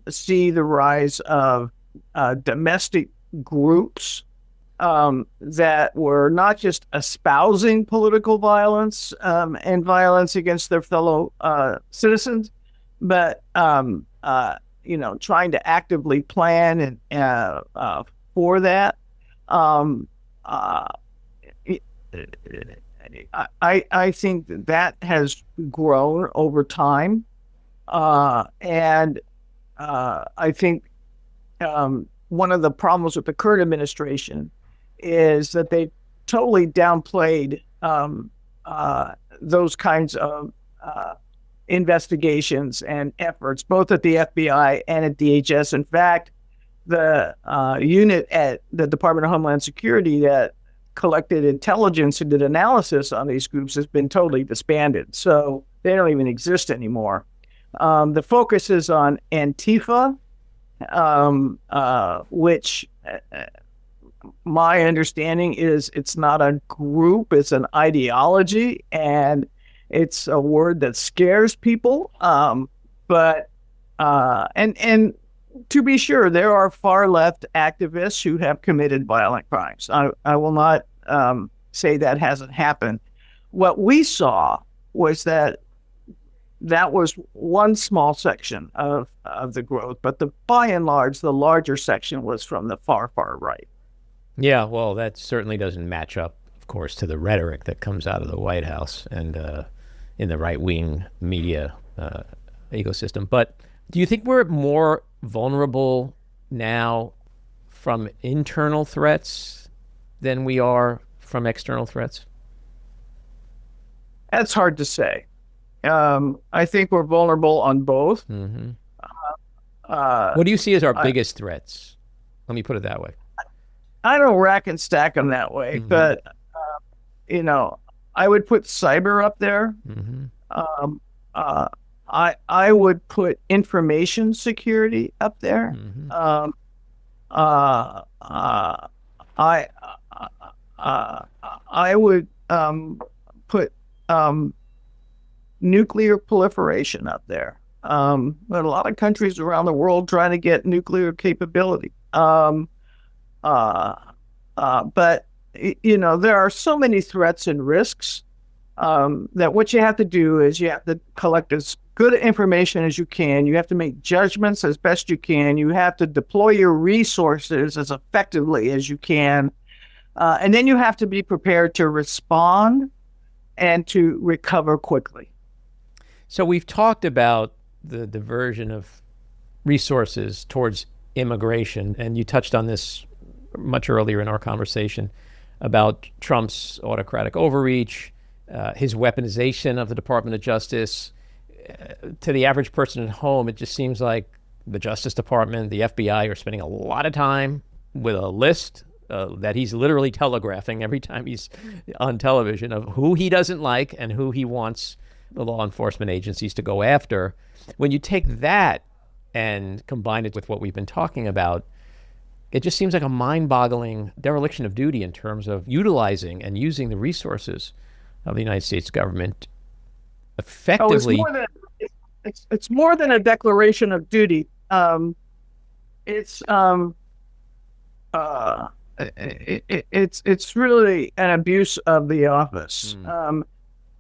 see the rise of domestic groups that were not just espousing political violence and violence against their fellow citizens, but trying to actively plan and for that. I think that has grown over time, and I think one of the problems with the current administration is that they totally downplayed those kinds of investigations and efforts, both at the FBI and at DHS. In fact, the unit at the Department of Homeland Security that collected intelligence and did analysis on these groups has been totally disbanded. So they don't even exist anymore. The focus is on Antifa, which my understanding is it's not a group, it's an ideology, and it's a word that scares people. But to be sure, there are far left activists who have committed violent crimes. I will not say that hasn't happened. What we saw was that was one small section of the growth, but by and large, the larger section was from the far right. Yeah, well, that certainly doesn't match up, of course, to the rhetoric that comes out of the White House and in the right-wing media ecosystem. But do you think we're more vulnerable now from internal threats than we are from external threats? That's hard to say. I think we're vulnerable on both. Mm-hmm. What do you see as our biggest threats? Let me put it that way. I don't rack and stack them that way, Mm-hmm. but I would put cyber up there. Mm-hmm. I would put information security up there. Mm-hmm. I would put nuclear proliferation up there. But a lot of countries around the world trying to get nuclear capability. But there are so many threats and risks that what you have to do is you have to collect as good information as you can. You have to make judgments as best you can. You have to deploy your resources as effectively as you can. And then you have to be prepared to respond and to recover quickly. So we've talked about the diversion of resources towards immigration, and you touched on this much earlier in our conversation about Trump's autocratic overreach, his weaponization of the Department of Justice. To the average person at home, it just seems like the Justice Department, the FBI are spending a lot of time with a list that he's literally telegraphing every time he's on television of who he doesn't like and who he wants the law enforcement agencies to go after. When you take that and combine it with what we've been talking about, it just seems like a mind-boggling dereliction of duty in terms of utilizing and using the resources of the United States government effectively. It's more than a declaration of duty. It's really an abuse of the office, and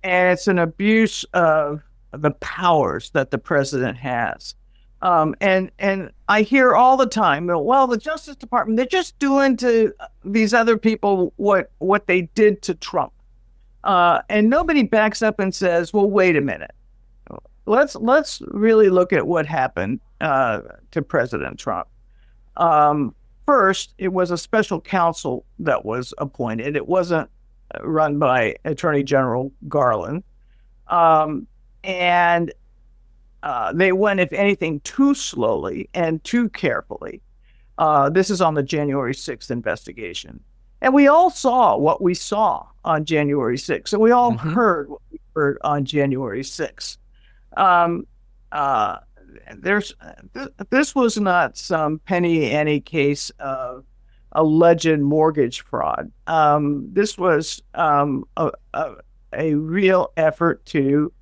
it's an abuse of the powers that the president has. And I hear all the time, well, the Justice Department, they're just doing to these other people what they did to Trump. And nobody backs up and says, well, wait a minute. Let's really look at what happened to President Trump. First, it was a special counsel that was appointed. It wasn't run by Attorney General Garland. And they went, if anything, too slowly and too carefully. This is on the January 6th investigation. And we all saw what we saw on January 6th. And we all heard what we heard on January 6th. This was not some penny ante case of alleged mortgage fraud. This was a real effort to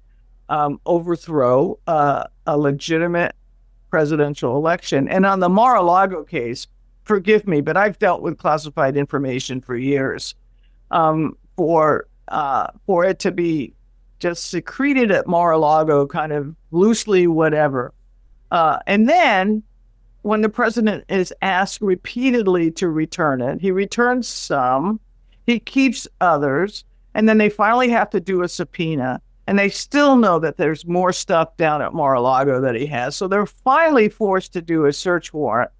overthrow a legitimate presidential election. And on the Mar-a-Lago case, forgive me, but I've dealt with classified information for years. For it to be just secreted at Mar-a-Lago, kind of loosely, whatever. And then when the president is asked repeatedly to return it, he returns some, he keeps others, and then they finally have to do a subpoena. And they still know that there's more stuff down at Mar-a-Lago that he has. So they're finally forced to do a search warrant.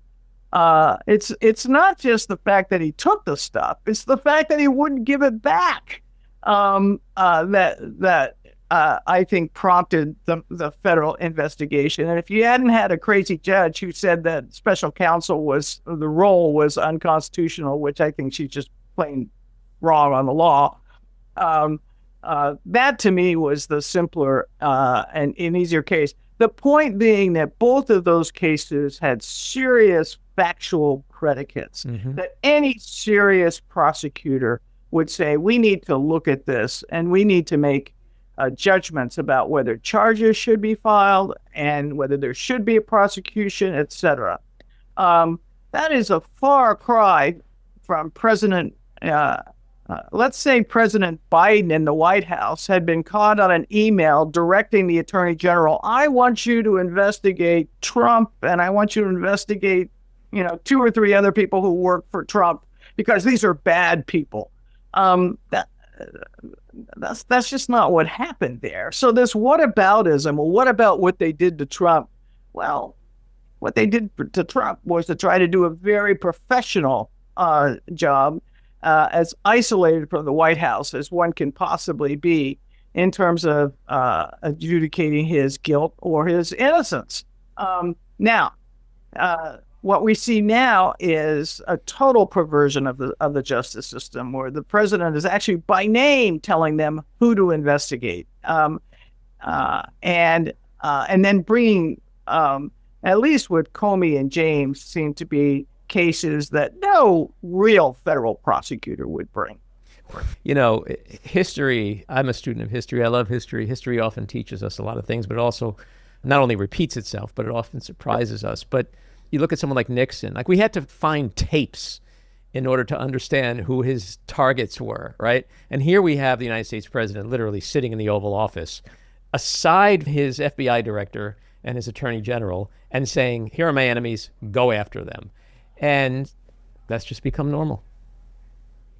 It's not just the fact that he took the stuff; it's the fact that he wouldn't give it back. That I think prompted the federal investigation. And if you hadn't had a crazy judge who said that special counsel the role was unconstitutional, which I think she's just plain wrong on the law. That to me was the simpler and easier case. The point being that both of those cases had serious factual predicates that any serious prosecutor would say, we need to look at this and we need to make judgments about whether charges should be filed and whether there should be a prosecution, etc. That is a far cry from let's say President Biden in the White House had been caught on an email directing the Attorney General, I want you to investigate Trump and I want you to investigate, 2 or 3 other people who work for Trump because these are bad people. That's just not what happened there. So this whataboutism, well, what about what they did to Trump? Well, what they did to Trump was to try to do a very professional job, as isolated from the White House as one can possibly be in terms of adjudicating his guilt or his innocence. Now, what we see now is a total perversion of the justice system, where the president is actually by name telling them who to investigate, and then bringing, at least with Comey and James, seem to be cases that no real federal prosecutor would bring. History, I'm a student of history. I love history. History often teaches us a lot of things, but it also not only repeats itself, but it often surprises us. But you look at someone like Nixon, we had to find tapes in order to understand who his targets were, right? And here we have the United States president literally sitting in the Oval Office, aside his FBI director and his attorney general, and saying, here are my enemies, go after them. And that's just become normal.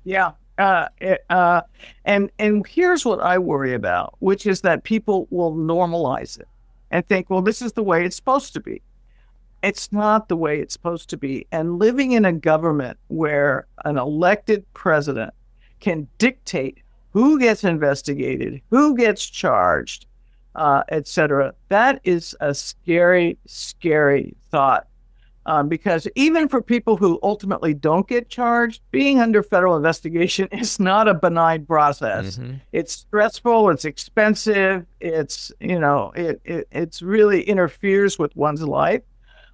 Yeah. And here's what I worry about, which is that people will normalize it and think, well, this is the way it's supposed to be. It's not the way it's supposed to be. And living in a government where an elected president can dictate who gets investigated, who gets charged, et cetera, that is a scary, scary thought. Because even for people who ultimately don't get charged, being under federal investigation is not a benign process. It's stressful, it's expensive, it's really interferes with one's life.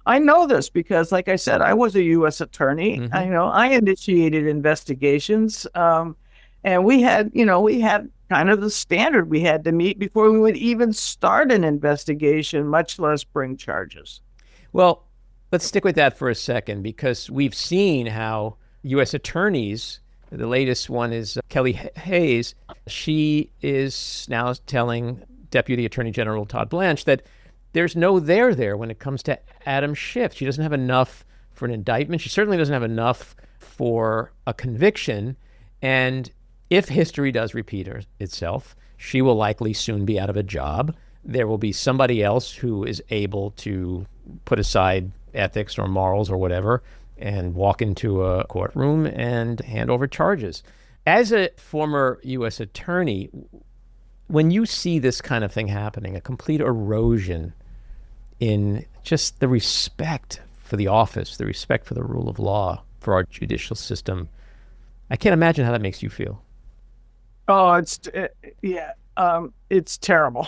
I know this because, like I said, I was a U.S. attorney. I initiated investigations, and we had kind of the standard we had to meet before we would even start an investigation, much less bring charges. Well, let's stick with that for a second, because we've seen how U.S. attorneys, the latest one is Kelly Hayes, she is now telling Deputy Attorney General Todd Blanche that there's no there when it comes to Adam Schiff. She doesn't have enough for an indictment. She certainly doesn't have enough for a conviction. And if history does repeat itself, she will likely soon be out of a job. There will be somebody else who is able to put aside ethics or morals or whatever and walk into a courtroom and hand over charges. As a former U.S. attorney, when you see this kind of thing happening, a complete erosion in just the respect for the office, the respect for the rule of law, for our judicial system, I can't imagine how that makes you feel. Oh, it's terrible.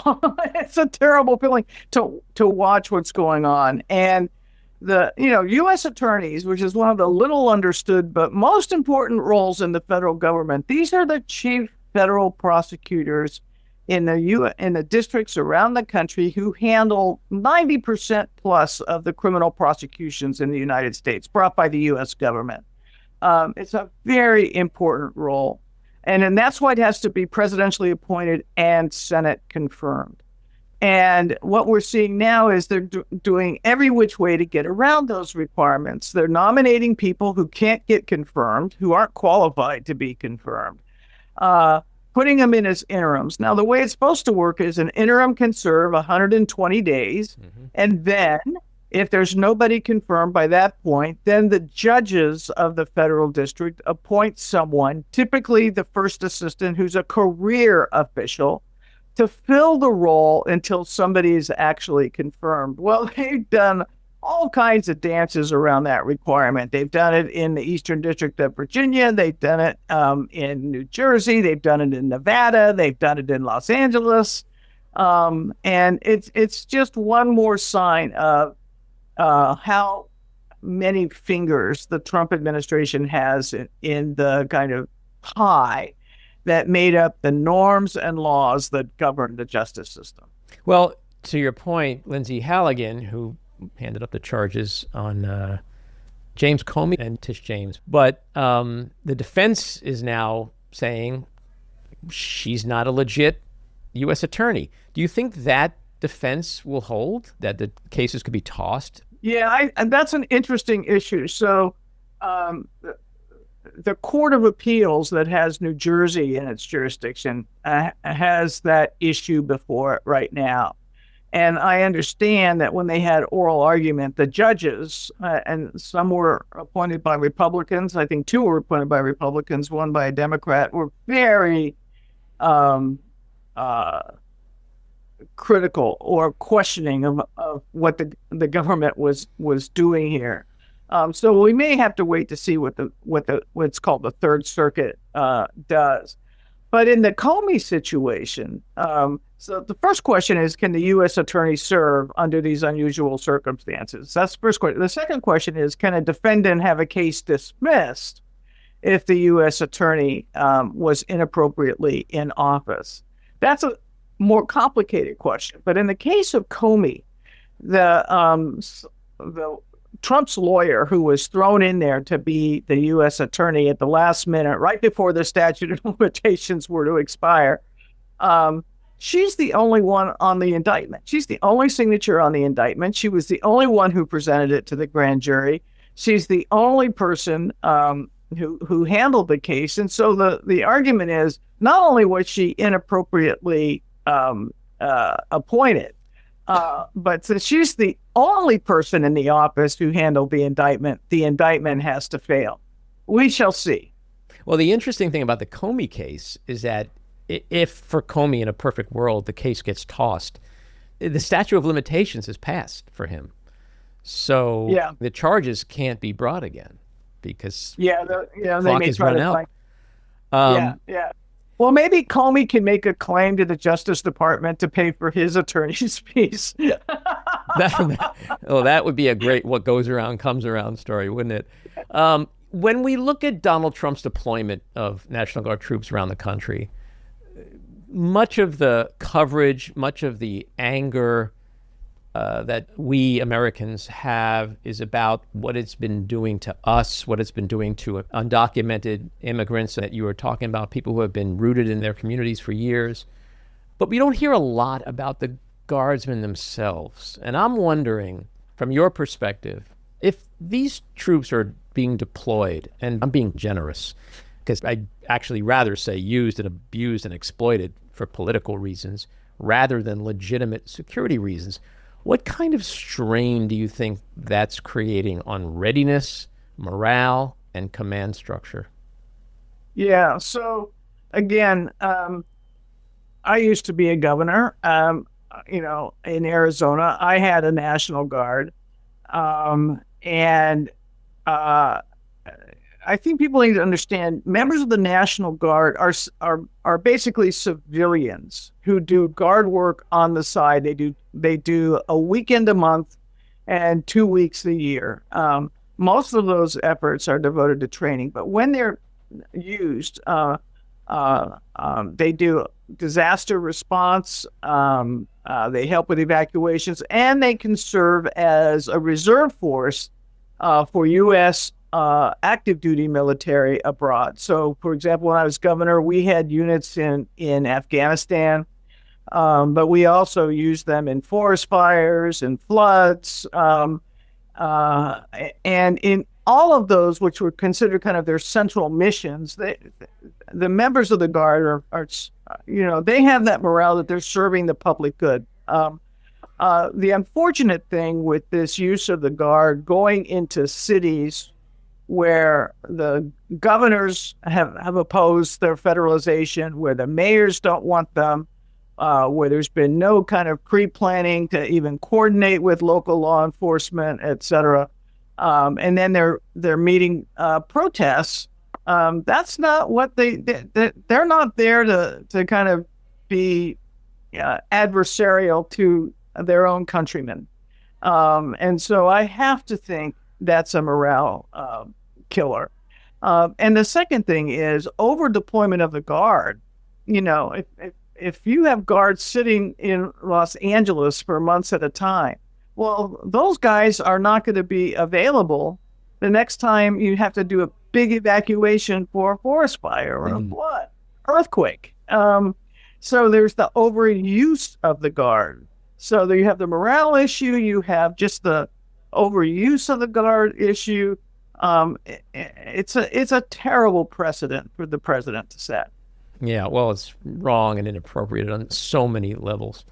It's a terrible feeling to watch what's going on. And the U.S. attorneys, which is one of the little understood but most important roles in the federal government, these are the chief federal prosecutors in the districts around the country who handle 90% plus of the criminal prosecutions in the United States brought by the U.S. government. It's a very important role. And that's why it has to be presidentially appointed and Senate confirmed. And what we're seeing now is they're doing every which way to get around those requirements. They're nominating people who can't get confirmed, who aren't qualified to be confirmed, putting them in as interims. Now, the way it's supposed to work is an interim can serve 120 days. Mm-hmm. And then if there's nobody confirmed by that point, then the judges of the federal district appoint someone, typically the first assistant, who's a career official, to fill the role until somebody is actually confirmed. Well, they've done all kinds of dances around that requirement. They've done it in the Eastern District of Virginia. They've done it in New Jersey. They've done it in Nevada. They've done it in Los Angeles. And it's just one more sign of how many fingers the Trump administration has in the kind of pie that made up the norms and laws that govern the justice system. Well, to your point, Lindsay Halligan, who handed up the charges on James Comey and Tish James, but the defense is now saying she's not a legit U.S. attorney. Do you think that defense will hold, that the cases could be tossed? Yeah, and that's an interesting issue. So the Court of Appeals that has New Jersey in its jurisdiction has that issue before it right now. And I understand that when they had oral argument, the judges, and some were appointed by Republicans, I think 2 were appointed by Republicans, 1 by a Democrat, were very critical or questioning of what the government was doing here. So we may have to wait to see what's called the Third Circuit does. But in the Comey situation, so the first question is, can the U.S. attorney serve under these unusual circumstances? That's the first question. The second question is, can a defendant have a case dismissed if the U.S. attorney was inappropriately in office? That's a more complicated question. But in the case of Comey, the Trump's lawyer, who was thrown in there to be the U.S. attorney at the last minute, right before the statute of limitations were to expire, she's the only one on the indictment. She's the only signature on the indictment. She was the only one who presented it to the grand jury. She's the only person who handled the case. And so the argument is, not only was she inappropriately appointed, but since she's the only person in the office who handled the indictment has to fail. We shall see. Well, the interesting thing about the Comey case is that if for Comey in a perfect world, the case gets tossed, the statute of limitations is passed for him. So the charges can't be brought again because they clock may is try run to out. Well, maybe Comey can make a claim to the Justice Department to pay for his attorney's fees. That would be a great what goes around comes around story, wouldn't it? When we look at Donald Trump's deployment of National Guard troops around the country, much of the coverage, much of the anger that we Americans have is about what it's been doing to us, what it's been doing to undocumented immigrants that you were talking about, people who have been rooted in their communities for years. But we don't hear a lot about the guardsmen themselves. And I'm wondering, from your perspective, if these troops are being deployed, and I'm being generous, because I'd actually rather say used and abused and exploited for political reasons rather than legitimate security reasons, what kind of strain do you think that's creating on readiness, morale, and command structure? Yeah, so again, I used to be a governor, in Arizona. I had a National Guard. And I think people need to understand members of the National Guard are basically civilians who do guard work on the side. They do a weekend a month and 2 weeks a year. Most of those efforts are devoted to training, but when they're used, they do disaster response. They help with evacuations, and they can serve as a reserve force for U.S. Active duty military abroad. So, for example, when I was governor, we had units in Afghanistan, but we also used them in forest fires and floods, and in all of those, which were considered kind of their central missions. The members of the Guard are they have that morale that they're serving the public good. The unfortunate thing with this use of the Guard going into cities where the governors have opposed their federalization, where the mayors don't want them, where there's been no kind of pre-planning to even coordinate with local law enforcement, et cetera. And then they're meeting protests. That's not what they're not there to kind of be adversarial to their own countrymen. And so I have to think that's a morale killer. And the second thing is over deployment of the Guard. If you have guards sitting in Los Angeles for months at a time, well, those guys are not going to be available the next time you have to do a big evacuation for a forest fire or a flood, earthquake. So there's the overuse of the Guard. So there you have the morale issue, you have just the overuse of the Guard issue. It's a terrible precedent for the president to set. Yeah, well, it's wrong and inappropriate on so many levels.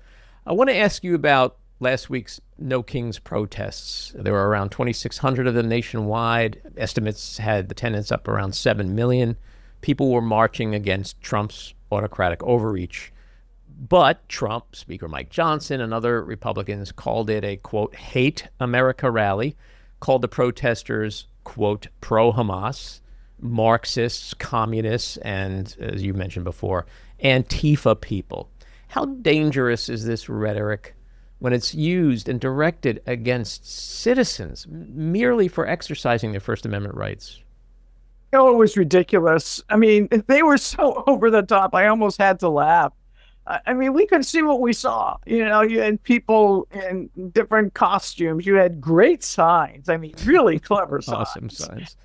I want to ask you about last week's No Kings protests. There were around 2,600 of them nationwide. Estimates had the attendance up around 7 million. People were marching against Trump's autocratic overreach. But Trump, Speaker Mike Johnson, and other Republicans called it a, quote, hate America rally, called the protesters, quote, pro-Hamas, Marxists, communists, and, as you mentioned before, Antifa people. How dangerous is this rhetoric when it's used and directed against citizens merely for exercising their First Amendment rights? Oh, it was ridiculous. I mean, they were so over the top, I almost had to laugh. I mean, we could see what we saw. You had people in different costumes. You had great signs. I mean, really clever signs. Awesome signs.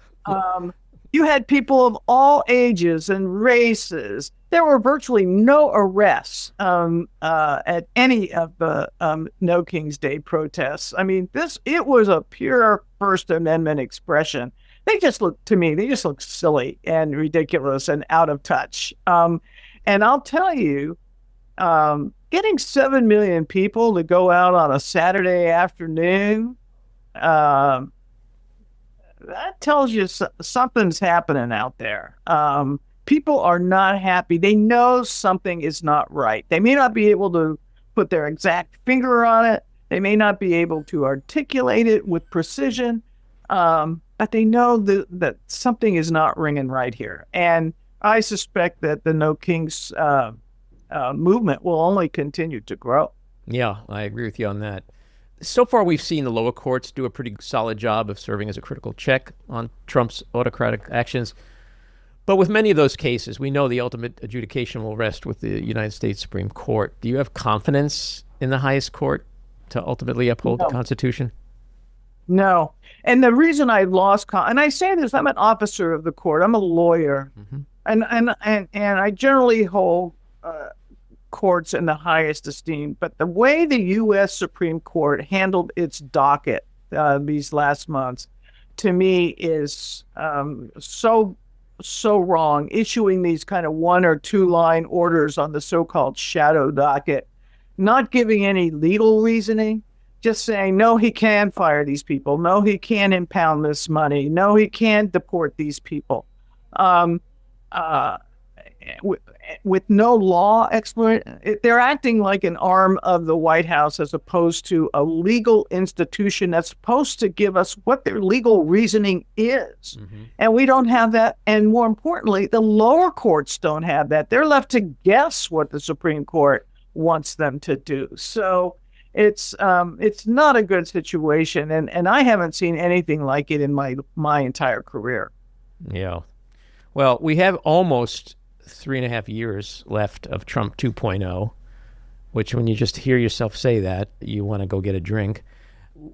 You had people of all ages and races. There were virtually no arrests at any of the No Kings Day protests. I mean, it was a pure First Amendment expression. They just look silly and ridiculous and out of touch. And I'll tell you, getting 7 million people to go out on a Saturday afternoon, that tells you something's happening out there. People are not happy. They know something is not right. They may not be able to put their exact finger on it. They may not be able to articulate it with precision, but they know that something is not ringing right here. And I suspect that the No Kings movement will only continue to grow. Yeah, I agree with you on that. So far, we've seen the lower courts do a pretty solid job of serving as a critical check on Trump's autocratic actions. But with many of those cases, we know the ultimate adjudication will rest with the United States Supreme Court. Do you have confidence in the highest court to ultimately uphold the Constitution? No. And the reason I lost and I say this, I'm an officer of the court. I'm a lawyer. Mm-hmm. And I generally hold courts in the highest esteem. But the way the U.S. Supreme Court handled its docket these last months, to me, is so wrong, issuing these kind of 1 or 2 line orders on the so-called shadow docket, not giving any legal reasoning, just saying, no, he can fire these people. No, he can impound this money. No, he can deport these people. With no law explanation, they're acting like an arm of the White House as opposed to a legal institution that's supposed to give us what their legal reasoning is. Mm-hmm. And we don't have that. And more importantly, the lower courts don't have that. They're left to guess what the Supreme Court wants them to do. So it's not a good situation. And I haven't seen anything like it in my entire career. Yeah. Well, we have almost 3.5 years left of Trump 2.0, which when you just hear yourself say that, you want to go get a drink.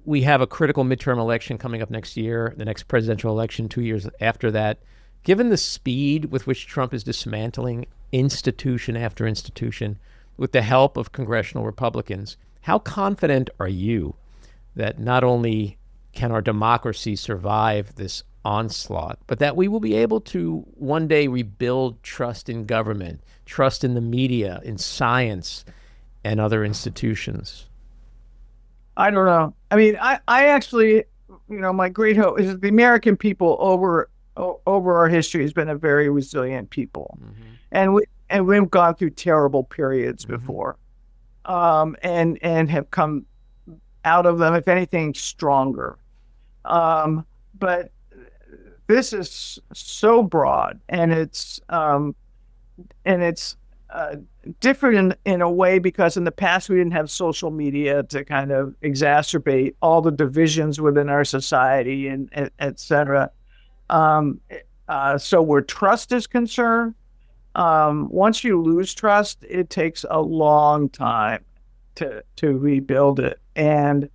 We have a critical midterm election coming up next year, the next presidential election 2 years after that. Given the speed with which Trump is dismantling institution after institution with the help of congressional Republicans, how confident are you that not only can our democracy survive this onslaught, but that we will be able to one day rebuild trust in government, trust in the media, in science, and other institutions? I don't know. I mean, I actually, my great hope is that the American people over our history has been a very resilient people. Mm-hmm. And we've gone through terrible periods mm-hmm. before, and have come out of them, if anything, stronger. But this is so broad, and it's different in a way because in the past we didn't have social media to kind of exacerbate all the divisions within our society and et cetera. So where trust is concerned, once you lose trust, it takes a long time to rebuild it. And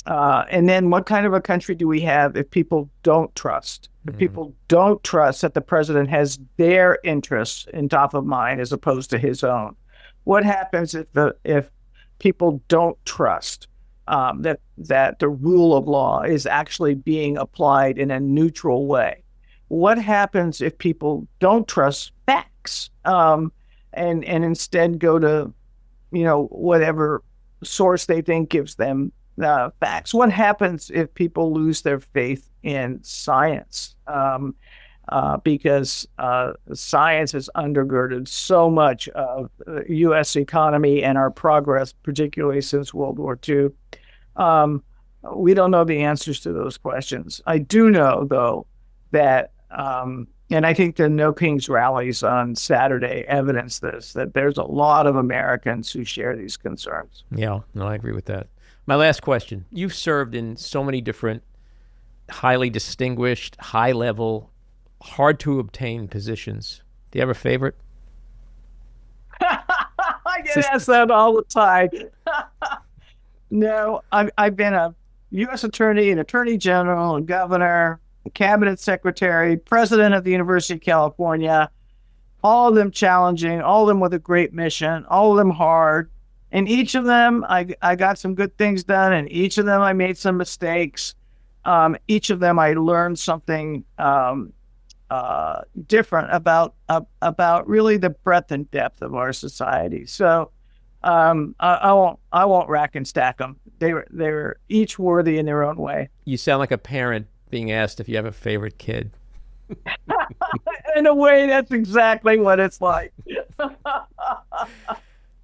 then what kind of a country do we have if people don't trust? If people don't trust that the president has their interests in top of mind as opposed to his own? What happens if people don't trust that the rule of law is actually being applied in a neutral way? What happens if people don't trust facts and instead go to whatever source they think gives them facts? What happens if people lose their faith in science? Because science has undergirded so much of the U.S. economy and our progress, particularly since World War II. We don't know the answers to those questions. I do know, though, that, and I think the No Kings rallies on Saturday evidence this, that there's a lot of Americans who share these concerns. Yeah, no, I agree with that. My last question. You've served in so many different highly distinguished, high-level, hard-to-obtain positions. Do you have a favorite? I get asked that all the time. No, I've been a U.S. attorney, an attorney general, a governor, a cabinet secretary, president of the University of California, all of them challenging, all of them with a great mission, all of them hard. And each of them, I got some good things done, and each of them I made some mistakes. Each of them I learned something different about really the breadth and depth of our society. So I won't rack and stack them. They were each worthy in their own way. You sound like a parent being asked if you have a favorite kid. In a way, that's exactly what it's like.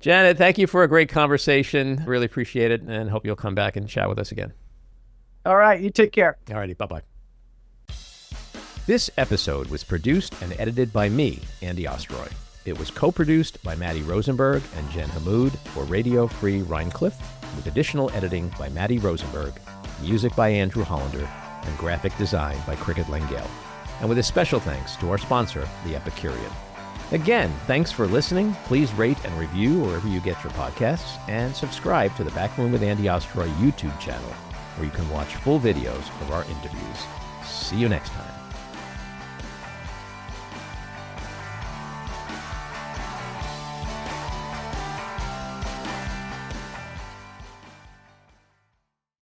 Janet, thank you for a great conversation. Really appreciate it, and hope you'll come back and chat with us again. All right, you take care. All righty, bye-bye. This episode was produced and edited by me, Andy Ostroy. It was co-produced by Maddie Rosenberg and Jen Hammoud for Radio Free Rhinecliff, with additional editing by Maddie Rosenberg, music by Andrew Hollander, and graphic design by Cricket Langell. And with a special thanks to our sponsor, The Epicurean. Again, thanks for listening. Please rate and review wherever you get your podcasts, and subscribe to the Back Room with Andy Ostroy YouTube channel, where you can watch full videos of our interviews. See you next time.